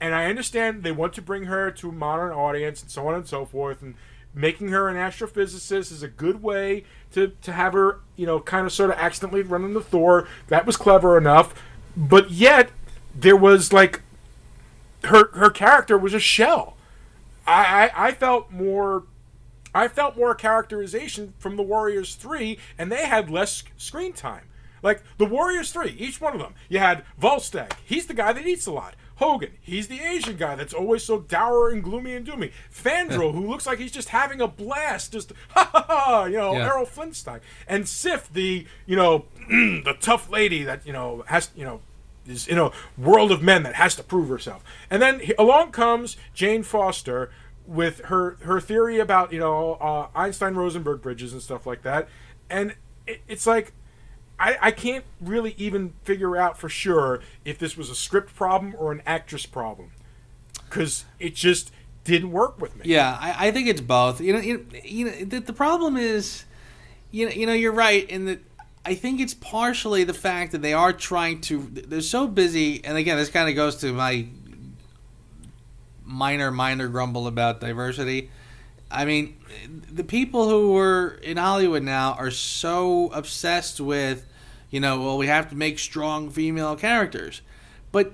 and I understand they want to bring her to a modern audience and so on and so forth, and making her an astrophysicist is a good way to have her, kind of sort of accidentally run into Thor. That was clever enough, but yet there was like her character was a shell. I felt more characterization from the Warriors 3, and they had less screen time. Like the Warriors 3, each one of them, you had Volstagg, he's the guy that eats a lot. Hogan, he's the Asian guy that's always so dour and gloomy and doomy. Fandral, who looks like he's just having a blast, just Errol Flintstone. And Sif, the the tough lady that has is in a world of men that has to prove herself. And then along comes Jane Foster with her theory about Einstein-Rosenberg bridges and stuff like that, and it's like I can't really even figure out for sure if this was a script problem or an actress problem, because it just didn't work with me. Yeah, I think it's both. The problem is, you're right in that. I think it's partially the fact that they are trying to. They're so busy, and again, this kind of goes to my minor grumble about diversity. I mean, the people who are in Hollywood now are so obsessed with, we have to make strong female characters, but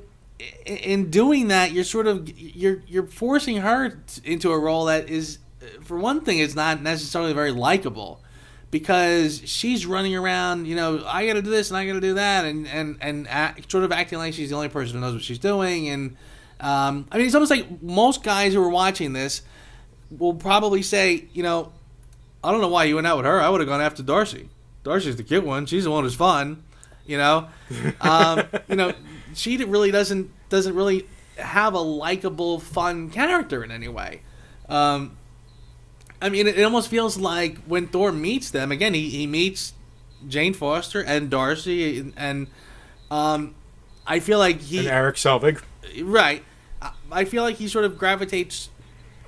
in doing that, you're forcing her into a role that is, for one thing, it's not necessarily very likable, because she's running around, I got to do this and I got to do that, and sort of acting like she's the only person who knows what she's doing, and it's almost like most guys who are watching this will probably say, I don't know why you went out with her. I would have gone after Darcy. Darcy's the cute one. She's the one who's fun. She really doesn't really have a likable, fun character in any way. It almost feels like when Thor meets them again, he meets Jane Foster and Darcy, and I feel like and Eric Selvig. Right. I feel like he sort of gravitates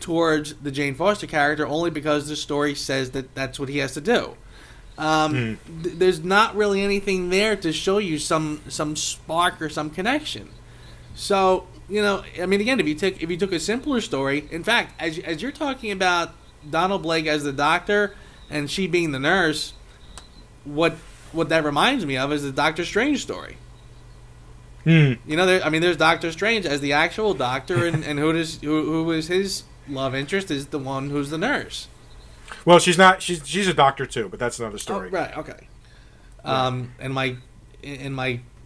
towards the Jane Foster character only because the story says that that's what he has to do. There's not really anything there to show you some spark or some connection. So, again, if you took a simpler story, in fact, as you're talking about Donald Blake as the doctor and she being the nurse, what that reminds me of is the Doctor Strange story. There's Doctor Strange as the actual doctor, and who is his love interest is the one who's the nurse. Well, she's not. She's a doctor too, but that's another story. Oh, right. Okay.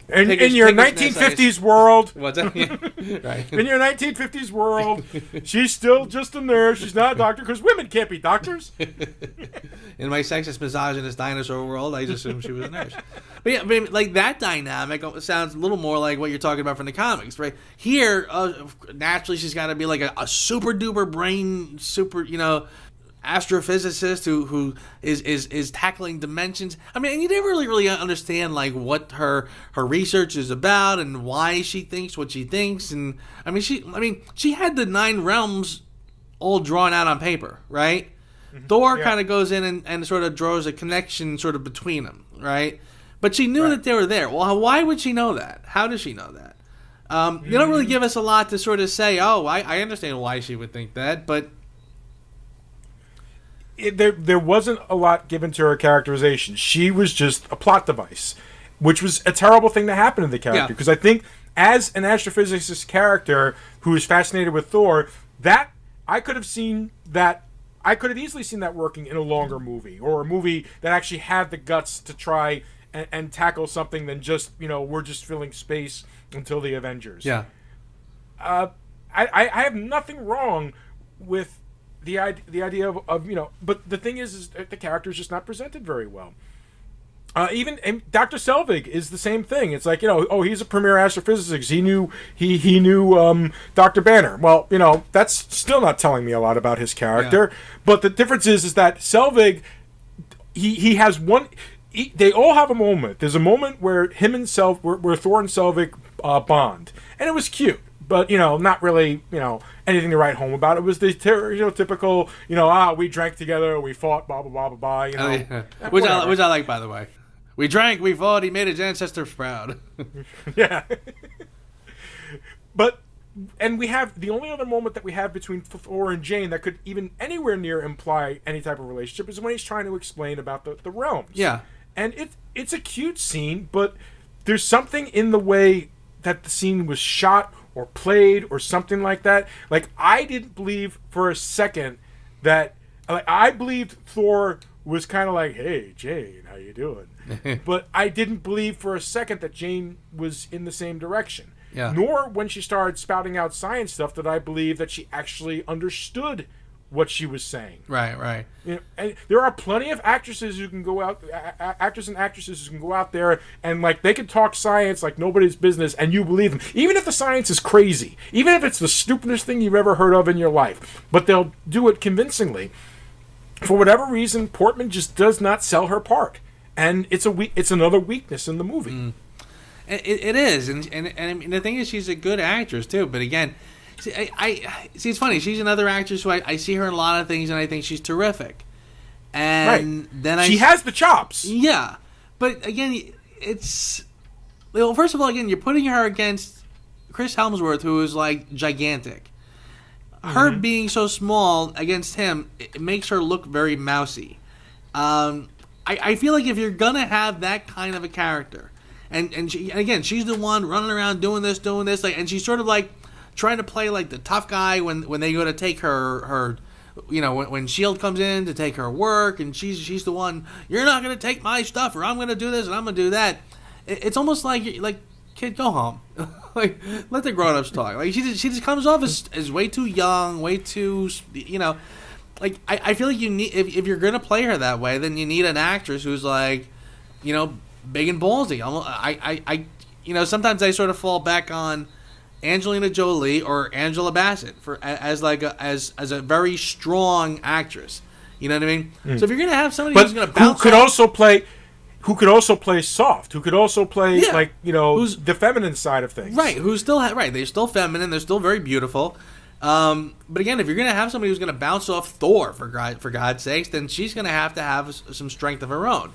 In your 1950s world, what's that? Yeah. Right. In your 1950s world, she's still just a nurse. She's not a doctor because women can't be doctors. In my sexist, misogynist dinosaur world, I just assumed she was a nurse. But yeah, like that dynamic sounds a little more like what you're talking about from the comics, right? Here, naturally, she's got to be like a super duper brain, astrophysicist who is tackling dimensions. And you never really understand like what her research is about and why she thinks what she thinks. And she had the 9 realms all drawn out on paper, right? Mm-hmm. Thor kind of goes in and sort of draws a connection sort of between them, right? But she knew that they were there. Well, why would she know that? How does she know that? You don't really give us a lot to sort of say, I understand why she would think that, but there wasn't a lot given to her characterization. She was just a plot device, which was a terrible thing to happen to the character. Because I think as an astrophysicist character who is fascinated with Thor, that I could have easily seen that working in a longer movie, or a movie that actually had the guts to try and tackle something than just, we're just filling space until the Avengers. Yeah. I have nothing wrong with the idea of but the thing is the character is just not presented very well. Even Dr. Selvig is the same thing. It's like, he's a premier astrophysicist. He knew Dr. Banner. Well, that's still not telling me a lot about his character. Yeah. But the difference is that Selvig, he has one. They all have a moment. There's a moment where where Thor and Selvig bond, and it was cute. but not really anything to write home about. It was the stereotypical we drank together, we fought, blah blah blah blah blah. Yeah. Which I like, by the way. We drank, we fought, he made his ancestors proud. Yeah. And we have the only other moment that we have between Thor and Jane that could even anywhere near imply any type of relationship is when he's trying to explain about the realms. Yeah. And it's a cute scene, but there's something in the way that the scene was shot or played or something like that. Like, I didn't believe for a second that... I believed Thor was kind of like, hey, Jane, how you doing? But I didn't believe for a second that Jane was in the same direction. Yeah. Nor when she started spouting out science stuff did I believe that she actually understood what she was saying. Right. And there are plenty of actresses who can go out, actors and actresses who can go out there and they can talk science like nobody's business, and you believe them, even if the science is crazy, even if it's the stupidest thing you've ever heard of in your life. But they'll do it convincingly. For whatever reason, Portman just does not sell her part, and it's another weakness in the movie. Mm. It is, and I mean, the thing is, she's a good actress too. But again, see, it's funny. She's another actress who I see her in a lot of things, and I think she's terrific. And then she has the chops. Yeah, but again, first of all, again, you're putting her against Chris Hemsworth, who is like gigantic. Her being so small against him, it makes her look very mousy. I feel like if you're gonna have that kind of a character. And she's the one running around doing this, and she's sort of like trying to play like the tough guy when they go to take her when S.H.I.E.L.D. comes in to take her work, and she's the one, you're not going to take my stuff, or I'm going to do this and I'm going to do that. It's almost like kid, go home. Like, let the grown-ups talk. Like, she just comes off as way too young, way too, like, I feel like you need, if you're going to play her that way, then you need an actress who's like, big and ballsy. I sometimes I sort of fall back on Angelina Jolie or Angela Bassett as a very strong actress. You know what I mean? So if you're gonna have somebody who's gonna bounce, who could also play soft, who could also play who's the feminine side of things, right? Who's still they're still feminine, they're still very beautiful. But again, if you're gonna have somebody who's gonna bounce off Thor for God's sakes, then she's gonna have to have some strength of her own.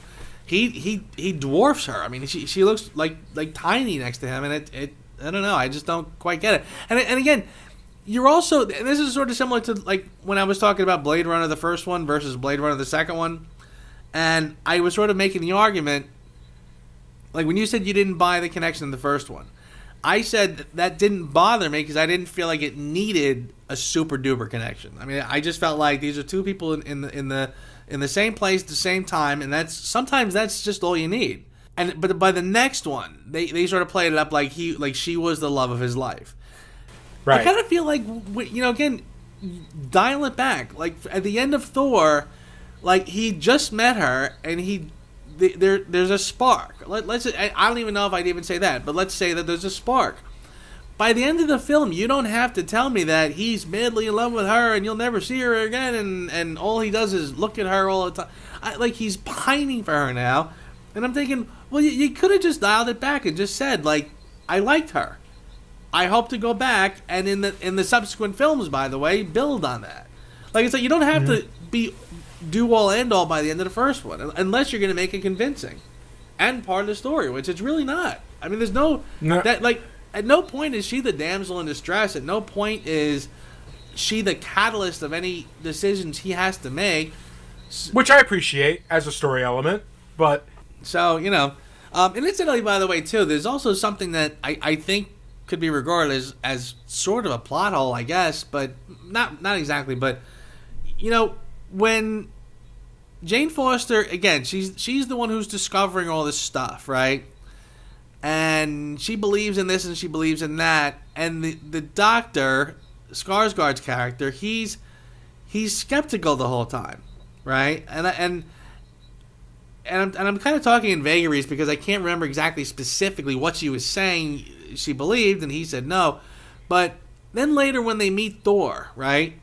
He dwarfs her. I mean, she looks like tiny next to him, and it I don't know. I just don't quite get it. And again, you're also, and this is sort of similar to like when I was talking about Blade Runner the first one versus Blade Runner the second one, and I was sort of making the argument, like when you said you didn't buy the connection in the first one, I said that didn't bother me because I didn't feel like it needed a super duper connection. I mean, I just felt like these are two people in the same place at the same time, and sometimes that's just all you need. But by the next one, they sort of played it up like she was the love of his life. Right. I kind of feel like, again, dial it back. Like at the end of Thor, like he just met her, and there's a spark. Let's I don't even know if I'd even say that, but let's say that there's a spark. By the end of the film, you don't have to tell me that he's madly in love with her and you'll never see her again, and all he does is look at her all the time. Like, he's pining for her now. And I'm thinking, well, you could have just dialed it back and just said, like, I liked her. I hope to go back, and in the subsequent films, by the way, build on that. Like I said, you don't have to be do all end all by the end of the first one, unless you're going to make it convincing and part of the story, which it's really not. I mean, there's no. That, like, at no point is she the damsel in distress. At no point is she the catalyst of any decisions he has to make. Which I appreciate as a story element, but... So, and incidentally, by the way, too, there's also something that I think could be regarded as sort of a plot hole, I guess, but not exactly. But, when Jane Foster, again, she's the one who's discovering all this stuff, right? And she believes in this and she believes in that. And the doctor, Skarsgård's character, he's skeptical the whole time, right? And I'm kind of talking in vagaries because I can't remember exactly specifically what she was saying she believed, and he said no. But then later when they meet Thor, right?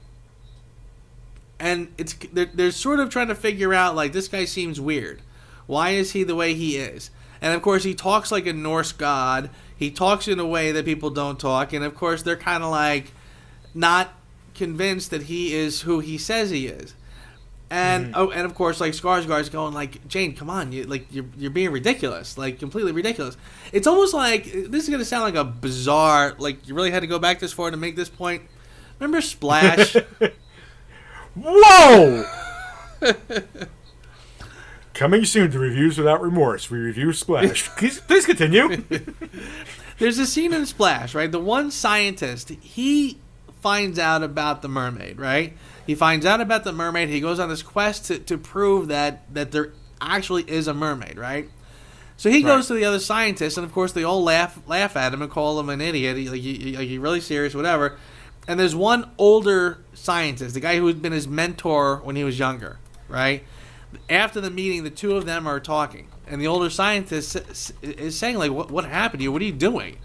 And they're sort of trying to figure out, like, this guy seems weird. Why is he the way he is? And of course, he talks like a Norse god. He talks in a way that people don't talk. And of course, they're kind of like not convinced that he is who he says he is. And and of course, like Skarsgård's going like, Jane, come on, you're being ridiculous, like completely ridiculous. It's almost like this is gonna sound like a bizarre, like you really had to go back this far to make this point. Remember Splash? Whoa! Coming soon to Reviews Without Remorse. We review Splash. Please continue. There's a scene in Splash, right? The one scientist, he finds out about the mermaid, right? He finds out about the mermaid. He goes on this quest to prove that there actually is a mermaid, right? So he goes to the other scientists, and of course they all laugh at him and call him an idiot. You're really serious, whatever. And there's one older scientist, the guy who had been his mentor when he was younger, right? After the meeting, the two of them are talking, and the older scientist is saying, like, what happened to you? What are you doing?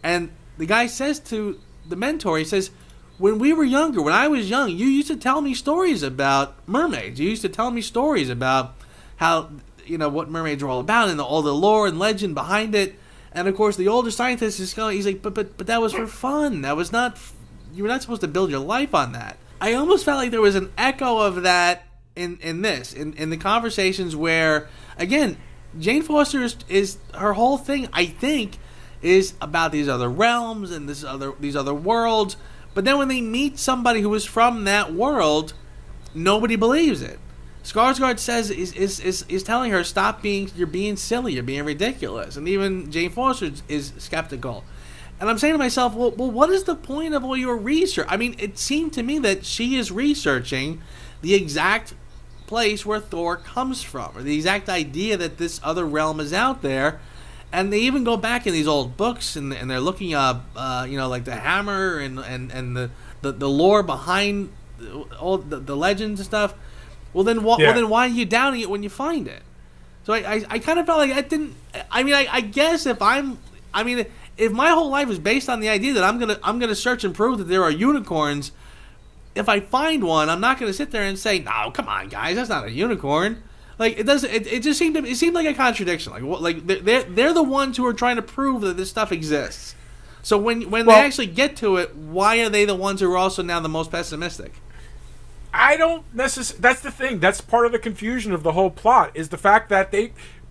And the guy says to the mentor, he says, when we were younger, when I was young, you used to tell me stories about mermaids. You used to tell me stories about how, what mermaids are all about and all the lore and legend behind it. And of course, the older scientist is going, he's like, but that was for fun. That was not, you were not supposed to build your life on that. I almost felt like there was an echo of that in the conversations where, again, Jane Foster is her whole thing, I think, is about these other realms and these other worlds. But then when they meet somebody who is from that world, nobody believes it. Skarsgård says is telling her, you're being silly, you're being ridiculous, and even Jane Foster is skeptical. And I'm saying to myself, well, what is the point of all your research? I mean, it seemed to me that she is researching the exact place where Thor comes from, or the exact idea that this other realm is out there. And they even go back in these old books, and they're looking up, like the hammer and the lore behind all the legends and stuff. Well, then why are you doubting it when you find it? So I kind of felt like I didn't. I mean, I guess if my whole life is based on the idea that I'm gonna search and prove that there are unicorns, if I find one, I'm not gonna sit there and say, no, come on, guys, that's not a unicorn. Like it doesn't. It just seemed like a contradiction. Like they're the ones who are trying to prove that this stuff exists. So when they actually get to it, why are they the ones who are also now the most pessimistic? I don't necessarily. That's the thing. That's part of the confusion of the whole plot is the fact that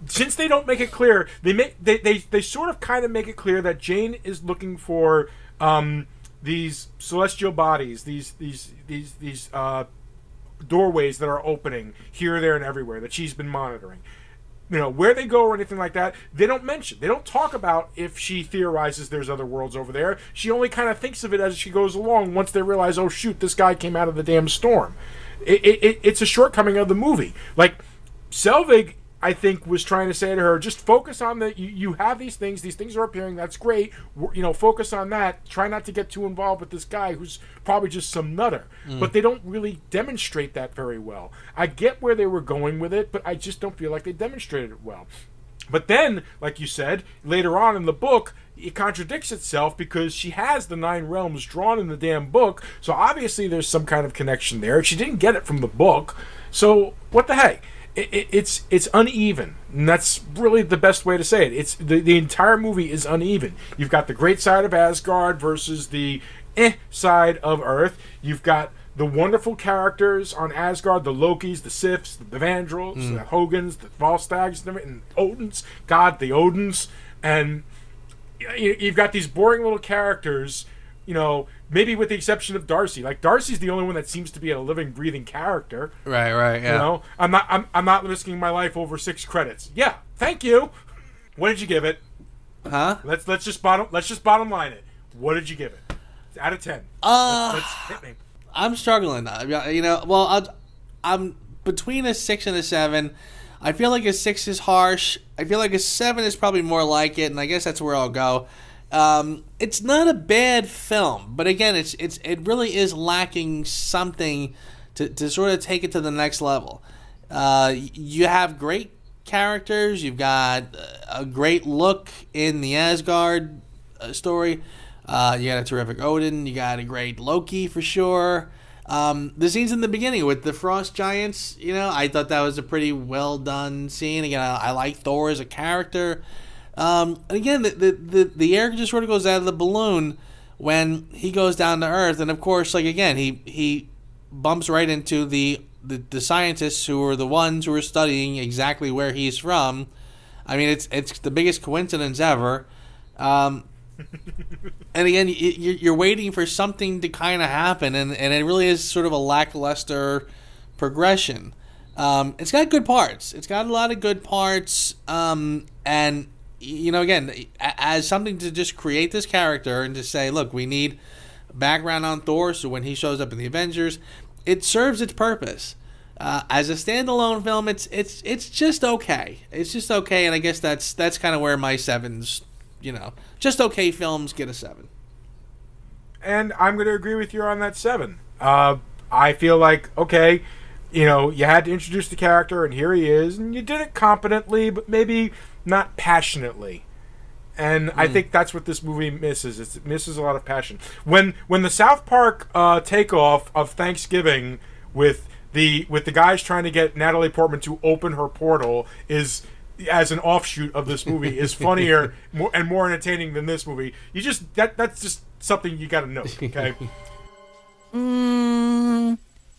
since they don't make it clear, they sort of kind of make it clear that Jane is looking for these celestial bodies, these doorways that are opening here, there, and everywhere that she's been monitoring. Where they go or anything like that, they don't mention. They don't talk about if she theorizes there's other worlds over there. She only kind of thinks of it as she goes along once they realize, oh, shoot, this guy came out of the damn storm. It's a shortcoming of the movie. Like, Selvig, I think, was trying to say to her, just focus on you have these things are appearing, that's great, focus on that, try not to get too involved with this guy who's probably just some nutter. But they don't really demonstrate that very well. I get where they were going with it, but I just don't feel like they demonstrated it well. But then, like you said, later on in the book, it contradicts itself because she has the 9 realms drawn in the damn book, so obviously there's some kind of connection there. She didn't get it from the book, so what the heck? It's uneven, and that's really the best way to say it. It's the entire movie is uneven. You've got the great side of Asgard versus the side of Earth. You've got the wonderful characters on Asgard, the Lokis, the Sifs, the Vandals, the Hogans, the Volstags, and Odins. God, the Odins. And you've got these boring little characters, maybe with the exception of Darcy. Like, Darcy's the only one that seems to be a living, breathing character. Right, yeah. I'm not risking my life over 6 credits. Yeah, thank you. What did you give it? Huh? Let's just bottom line it. What did you give it? Out of 10. Let's hit me. I'm struggling. I'm between a 6 and a 7. I feel like a 6 is harsh. I feel like a 7 is probably more like it, and I guess that's where I'll go. It's not a bad film, but again, it really is lacking something to sort of take it to the next level. You have great characters. You've got a great look in the Asgard story. You got a terrific Odin. You got a great Loki for sure. The scenes in the beginning with the frost giants, I thought that was a pretty well done scene. Again, I like Thor as a character. And again, the air just sort of goes out of the balloon when he goes down to Earth, and of course, like again, he bumps right into the scientists who are the ones who are studying exactly where he's from. I mean, it's the biggest coincidence ever. And again, you're waiting for something to kind of happen, and it really is sort of a lackluster progression. It's got good parts. It's got a lot of good parts, and again, as something to just create this character and to say, look, we need background on Thor, so when he shows up in the Avengers, it serves its purpose. As a standalone film, it's just okay. It's just okay, and I guess that's kind of where my sevens, just okay films get a 7. And I'm going to agree with you on that 7. I feel like, okay, you had to introduce the character, and here he is, and you did it competently, but maybe not passionately. And I think that's what this movie misses. It misses a lot of passion. When the South Park takeoff of Thanksgiving with the guys trying to get Natalie Portman to open her portal is, as an offshoot of this movie, is funnier and more entertaining than this movie. You just that's just something you got to know. Okay.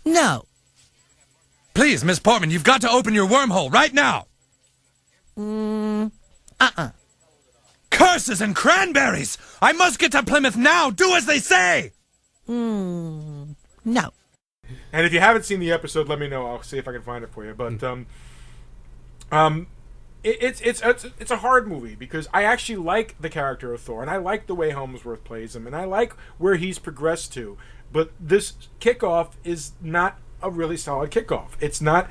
No. Please, Miss Portman, you've got to open your wormhole right now. Curses and cranberries! I must get to Plymouth now! Do as they say! No. And if you haven't seen the episode, let me know. I'll see if I can find it for you. But it's a hard movie because I actually like the character of Thor, and I like the way Helmsworth plays him, and I like where he's progressed to. But this kickoff is not a really solid kickoff. It's not.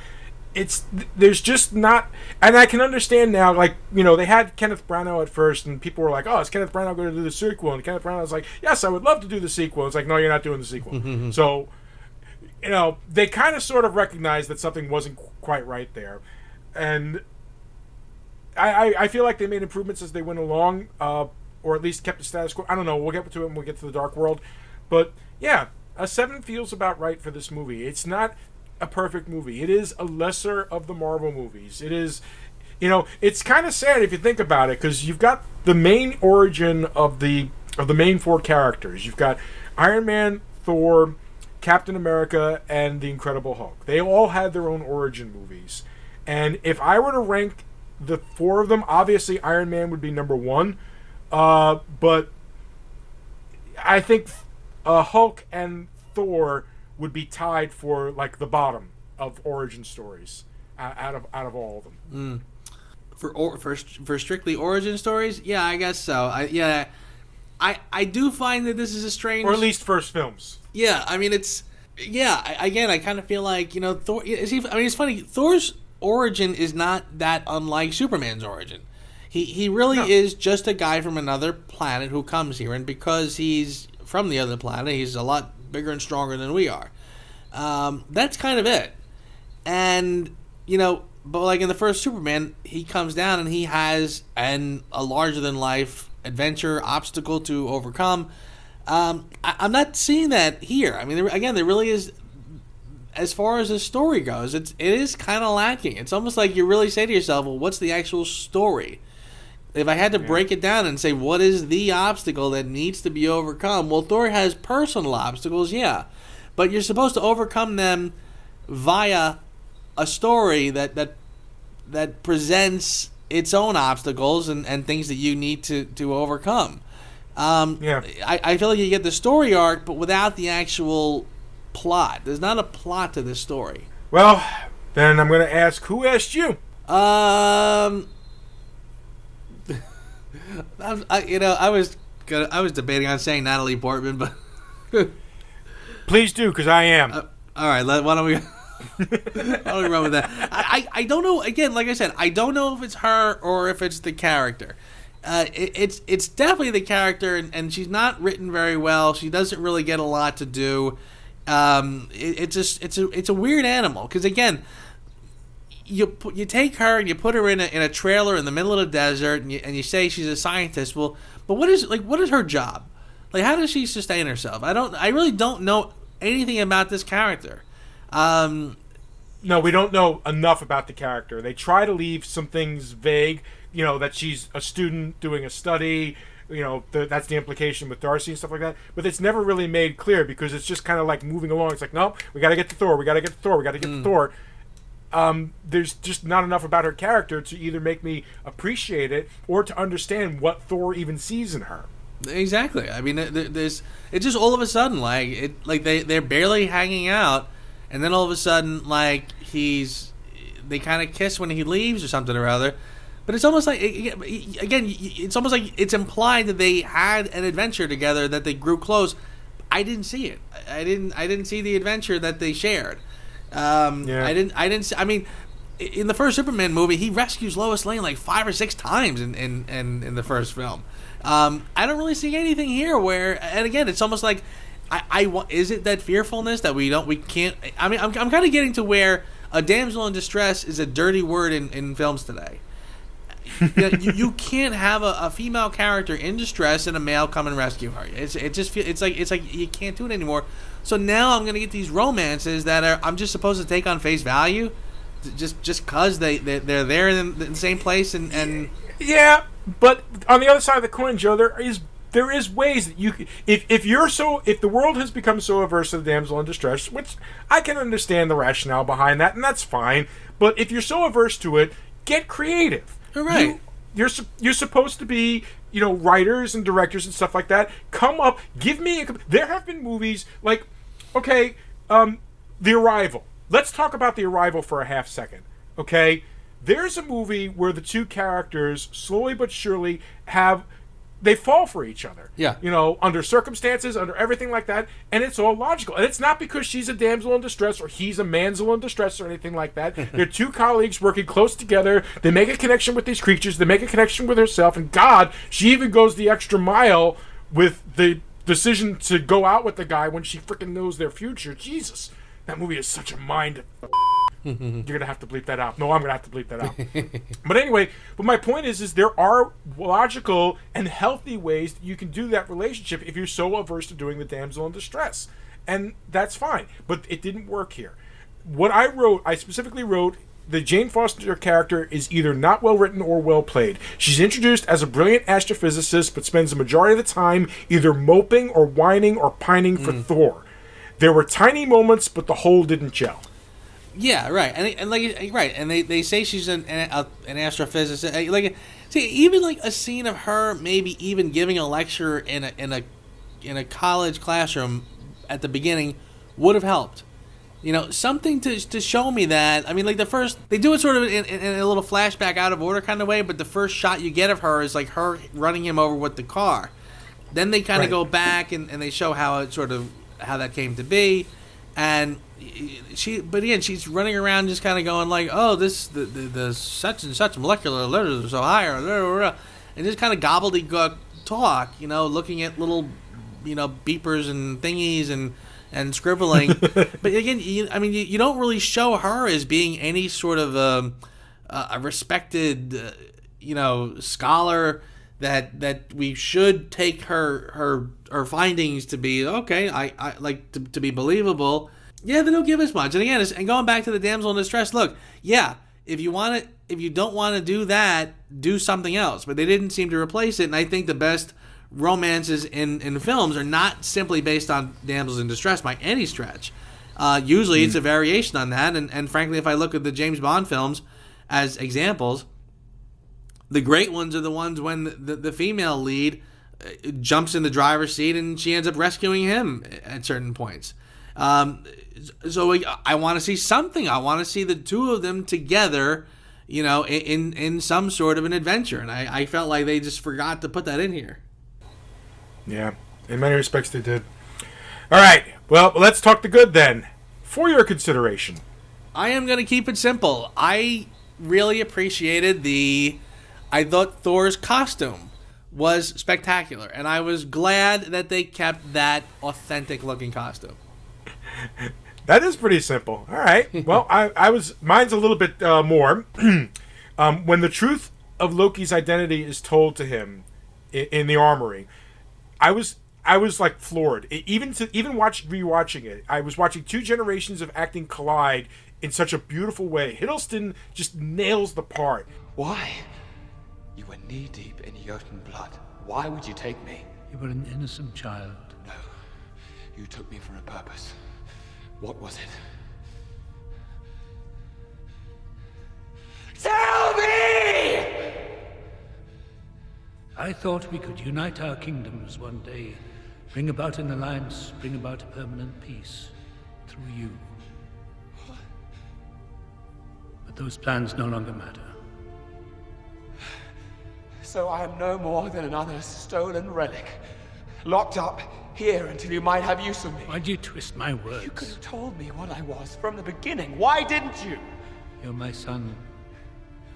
There's just not, and I can understand now, like, they had Kenneth Branagh at first, and people were like, oh, is Kenneth Branagh going to do the sequel? And Kenneth Branagh was like, yes, I would love to do the sequel. It's like, no, you're not doing the sequel. So, they kind of sort of recognized that something wasn't quite right there. And I feel like they made improvements as they went along, or at least kept the status quo. I don't know, we'll get to it when we get to the Dark World. But, yeah, a 7 feels about right for this movie. It's not a perfect movie. It is a lesser of the Marvel movies. It is, it's kind of sad if you think about it, because you've got the main origin of the main 4 characters. You've got Iron Man, Thor, Captain America, and the Incredible Hulk. They all had their own origin movies. And if I were to rank the 4 of them, obviously Iron Man would be number 1. But I think Hulk and Thor would be tied for like the bottom of origin stories out of all of them. For strictly origin stories, yeah, I guess so. I do find that this is a strange, or at least first films. Yeah, I mean I kind of feel like Thor. It's funny. Thor's origin is not that unlike Superman's origin. He really is just a guy from another planet who comes here, and because he's from the other planet, he's a lot bigger and stronger than we are. That's kind of it. And, but like in the first Superman, he comes down and he has a larger-than-life adventure, obstacle to overcome. I'm not seeing that here. I mean, there really is, as far as the story goes, it is kind of lacking. It's almost like you really say to yourself, well, what's the actual story? If I had to break it down and say, what is the obstacle that needs to be overcome? Well, Thor has personal obstacles, yeah. But you're supposed to overcome them via a story that presents its own obstacles and things that you need to overcome. I feel like you get the story arc, but without the actual plot. There's not a plot to this story. Well, then I'm going to ask, who asked you? I was debating on saying Natalie Portman, but please do, because I am. All right, why don't we run with that? I don't know. Again, like I said, I don't know if it's her or if it's the character. It's definitely the character, and she's not written very well. She doesn't really get a lot to do. It's a weird animal, because again, you take her and you put her in a trailer in the middle of the desert, and you say she's a scientist. Well, but what is her job? Like, how does she sustain herself? I really don't know anything about this character. No, we don't know enough about the character. They try to leave some things vague, that she's a student doing a study, that's the implication with Darcy and stuff like that. But it's never really made clear because it's just kind of like moving along. It's like, no, we got to get to Thor. We got to get to Thor. We got to get to Thor. There's just not enough about her character to either make me appreciate it or to understand what Thor even sees in her. Exactly. I mean, it's just all of a sudden they're barely hanging out, and then all of a sudden they kind of kiss when he leaves or something or other. But it's almost like, again, it's almost like it's implied that they had an adventure together, that they grew close. I didn't see it. I didn't see the adventure that they shared. I didn't see, I mean, in the first Superman movie, he rescues Lois Lane like 5 or 6 times in the first film. I don't really see anything here where, and again, it's almost like is it that fearfulness that we can't? I mean, I'm kind of getting to where a damsel in distress is a dirty word in films today. You can't have a female character in distress and a male come and rescue her. It's like you can't do it anymore. So now I'm gonna get these romances that I'm just supposed to take on face value, just because they're there in the same place and yeah. But on the other side of the coin, Joe, there is ways that you if the world has become so averse to the damsel in distress, which I can understand the rationale behind that, and that's fine. But if you're so averse to it, get creative. Right. You're supposed to be, writers and directors and stuff like that. Come up, give me there have been movies like, okay, The Arrival. Let's talk about The Arrival for a half second, okay? There's a movie where the two characters, slowly but surely, they fall for each other. Yeah. Under circumstances, under everything like that, and it's all logical. And it's not because she's a damsel in distress or he's a manzel in distress or anything like that. They're two colleagues working close together. They make a connection with these creatures. They make a connection with herself. And God, she even goes the extra mile with the decision to go out with the guy when she freaking knows their future. Jesus, that movie is such a mind... You're going to have to bleep that out. No, I'm going to have to bleep that out. But anyway, my point is there are logical and healthy ways that you can do that relationship if you're so averse to doing the damsel in distress. And that's fine. But it didn't work here. What I specifically wrote, the Jane Foster character is either not well written or well played. She's introduced as a brilliant astrophysicist, but spends the majority of the time either moping or whining or pining for Thor. There were tiny moments, but the whole didn't gel. Yeah, right, and they say she's an astrophysicist. Even like a scene of her maybe even giving a lecture in a college classroom at the beginning would have helped. Something to show me that. I mean, like the first, they do it sort of in a little flashback out of order kind of way, but the first shot you get of her is like her running him over with the car. Then they kind of go back and they show how that came to be, and she's running around just kind of going like, oh, the such and such molecular letters are so higher, and just kind of gobbledygook talk, looking at little, beepers and thingies and scribbling. But again, you don't really show her as being any sort of a respected, scholar that we should take her findings to be okay. I like to be believable. Yeah, they don't give us much. And again, and going back to the damsel in distress, look, yeah, if you don't want to do that, do something else. But they didn't seem to replace it. And I think the best romances in films are not simply based on damsels in distress by any stretch. Usually it's a variation on that. And frankly, if I look at the James Bond films as examples, the great ones are the ones when the female lead jumps in the driver's seat and she ends up rescuing him at certain points. So I want to see something. I want to see the two of them together, in some sort of an adventure. And I felt like they just forgot to put that in here. Yeah, in many respects they did. All right, well, let's talk the good then. For your consideration. I am going to keep it simple. I really appreciated I thought Thor's costume was spectacular. And I was glad that they kept that authentic looking costume. That is pretty simple. All right. Well, mine's a little bit more. When the truth of Loki's identity is told to him in the armory, I was I was like floored. Rewatching it, I was watching two generations of acting collide in such a beautiful way. Hiddleston just nails the part. Why? You were knee-deep in Jotun blood. Why would you take me? You were an innocent child. No. You took me for a purpose. What was it? Tell me! I thought we could unite our kingdoms one day, bring about an alliance, bring about a permanent peace through you. But those plans no longer matter. So I am no more than another stolen relic, locked up here until you might have use of me. Why'd you twist my words? You could have told me what I was from the beginning. Why didn't you? You're my son.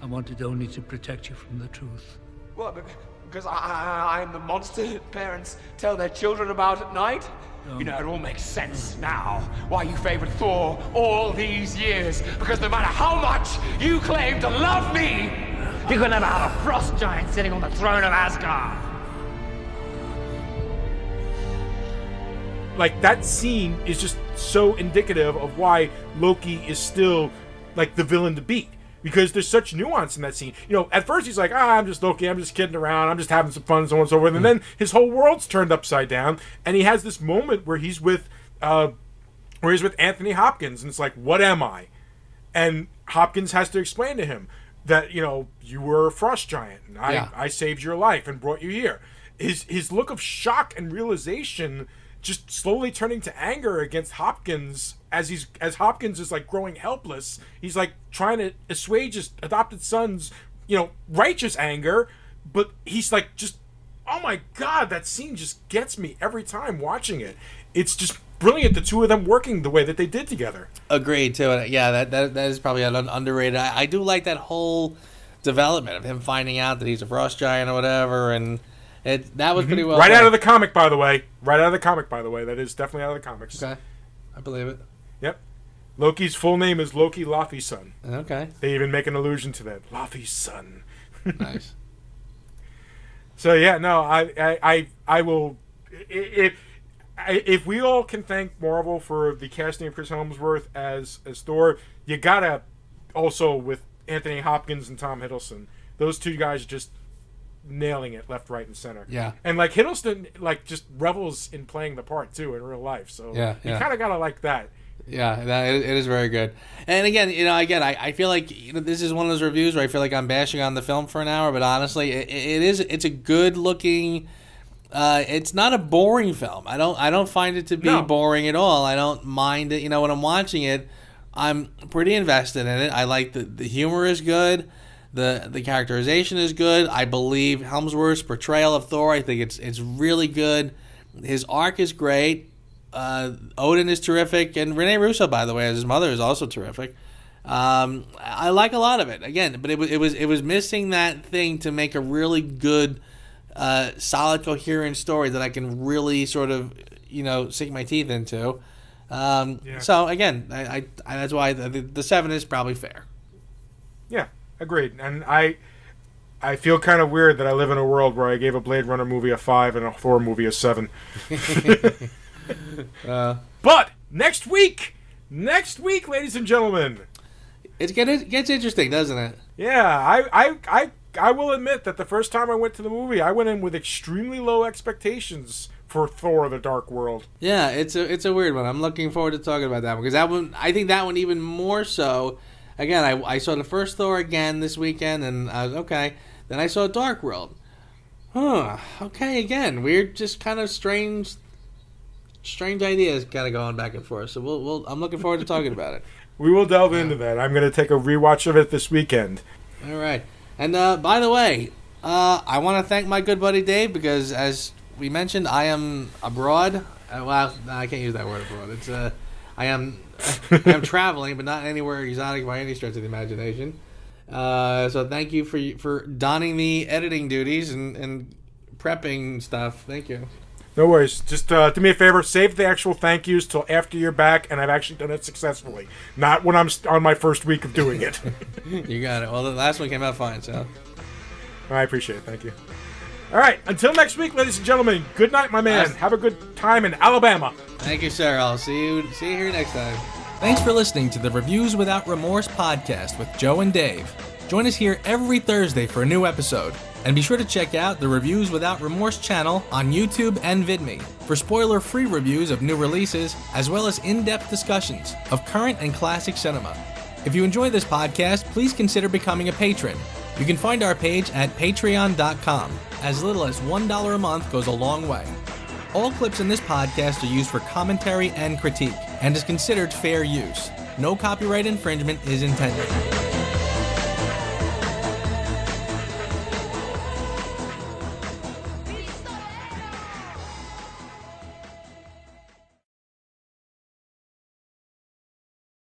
I wanted only to protect you from the truth. What, because I'm the monster that parents tell their children about at night? No. You know, it all makes sense now why you favored Thor all these years. Because no matter how much you claim to love me, you could never have a frost giant sitting on the throne of Asgard. Like, that scene is just so indicative of why Loki is still, like, the villain to beat. Because there's such nuance in that scene. You know, at first he's like, I'm just Loki, I'm just kidding around, I'm just having some fun, so on and so forth. And then his whole world's turned upside down, and he has this moment where he's with Anthony Hopkins, and it's like, what am I? And Hopkins has to explain to him that, you know, you were a frost giant, and I saved your life and brought you here. His look of shock and realization just slowly turning to anger against Hopkins as Hopkins is like growing helpless. He's like trying to assuage his adopted son's, you know, righteous anger, but he's like just, oh my God, that scene just gets me every time watching it. It's just brilliant, the two of them working the way that they did together. Agreed too. Yeah, that is probably underrated. I do like that whole development of him finding out that he's a frost giant or whatever, and that was pretty well right done. out of the comic, by the way. That is definitely out of the comics. Okay, I believe it. Yep. Loki's full name is Loki Laufey's son. Okay. They even make an allusion to that. Laufey's son. Nice. So yeah, no, I will. If we all can thank Marvel for the casting of Chris Hemsworth as Thor, you gotta also with Anthony Hopkins and Tom Hiddleston. Those two guys just nailing it left, right, and center. Yeah. And like Hiddleston, like just revels in playing the part too in real life. So you kind of gotta like that. Yeah, it is very good. And again, I feel like this is one of those reviews where I feel like I'm bashing on the film for an hour, but honestly, it's a good looking. It's not a boring film. I don't find it to be boring at all. I don't mind it. When I'm watching it, I'm pretty invested in it. I like the humor is good. The characterization is good. I believe Hemsworth's portrayal of Thor. I think it's really good. His arc is great. Odin is terrific, and Rene Russo, by the way, as his mother, is also terrific. I like a lot of it. Again, but it was missing that thing to make a really good, solid, coherent story that I can really sort of sink my teeth into. So again, I that's why the 7 is probably fair. Yeah, agreed. And I feel kind of weird that I live in a world where I gave a Blade Runner movie a 5 and a Thor movie a 7. But next week, ladies and gentlemen, it gets interesting, doesn't it? Yeah, I will admit that the first time I went to the movie, I went in with extremely low expectations for Thor: The Dark World. Yeah, it's a weird one. I'm looking forward to talking about that one, because I think that one even more so. Again, I saw the first Thor again this weekend, and I was okay. Then I saw Dark World. Okay, again, weird, just kind of strange ideas kind of going back and forth. So I'm looking forward to talking about it. We will delve into that. I'm going to take a rewatch of it this weekend. All right. And by the way, I want to thank my good buddy Dave, because as we mentioned, I am abroad. Well, no, I can't use that word, abroad. It's I am traveling, but not anywhere exotic by any stretch of the imagination. So thank you for donning the editing duties and prepping stuff. Thank you. No worries. Just do me a favor. Save the actual thank yous till after you're back, and I've actually done it successfully. Not when I'm on my first week of doing it. You got it. Well, the last one came out fine, so. I appreciate it. Thank you. All right, until next week, ladies and gentlemen, good night, my man. Have a good time in Alabama. Thank you, sir. I'll see you here next time. Thanks for listening to the Reviews Without Remorse podcast with Joe and Dave. Join us here every Thursday for a new episode. And be sure to check out the Reviews Without Remorse channel on YouTube and VidMe for spoiler-free reviews of new releases, as well as in-depth discussions of current and classic cinema. If you enjoy this podcast, please consider becoming a patron. You can find our page at patreon.com. As little as $1 a month goes a long way. All clips in this podcast are used for commentary and critique, and is considered fair use. No copyright infringement is intended.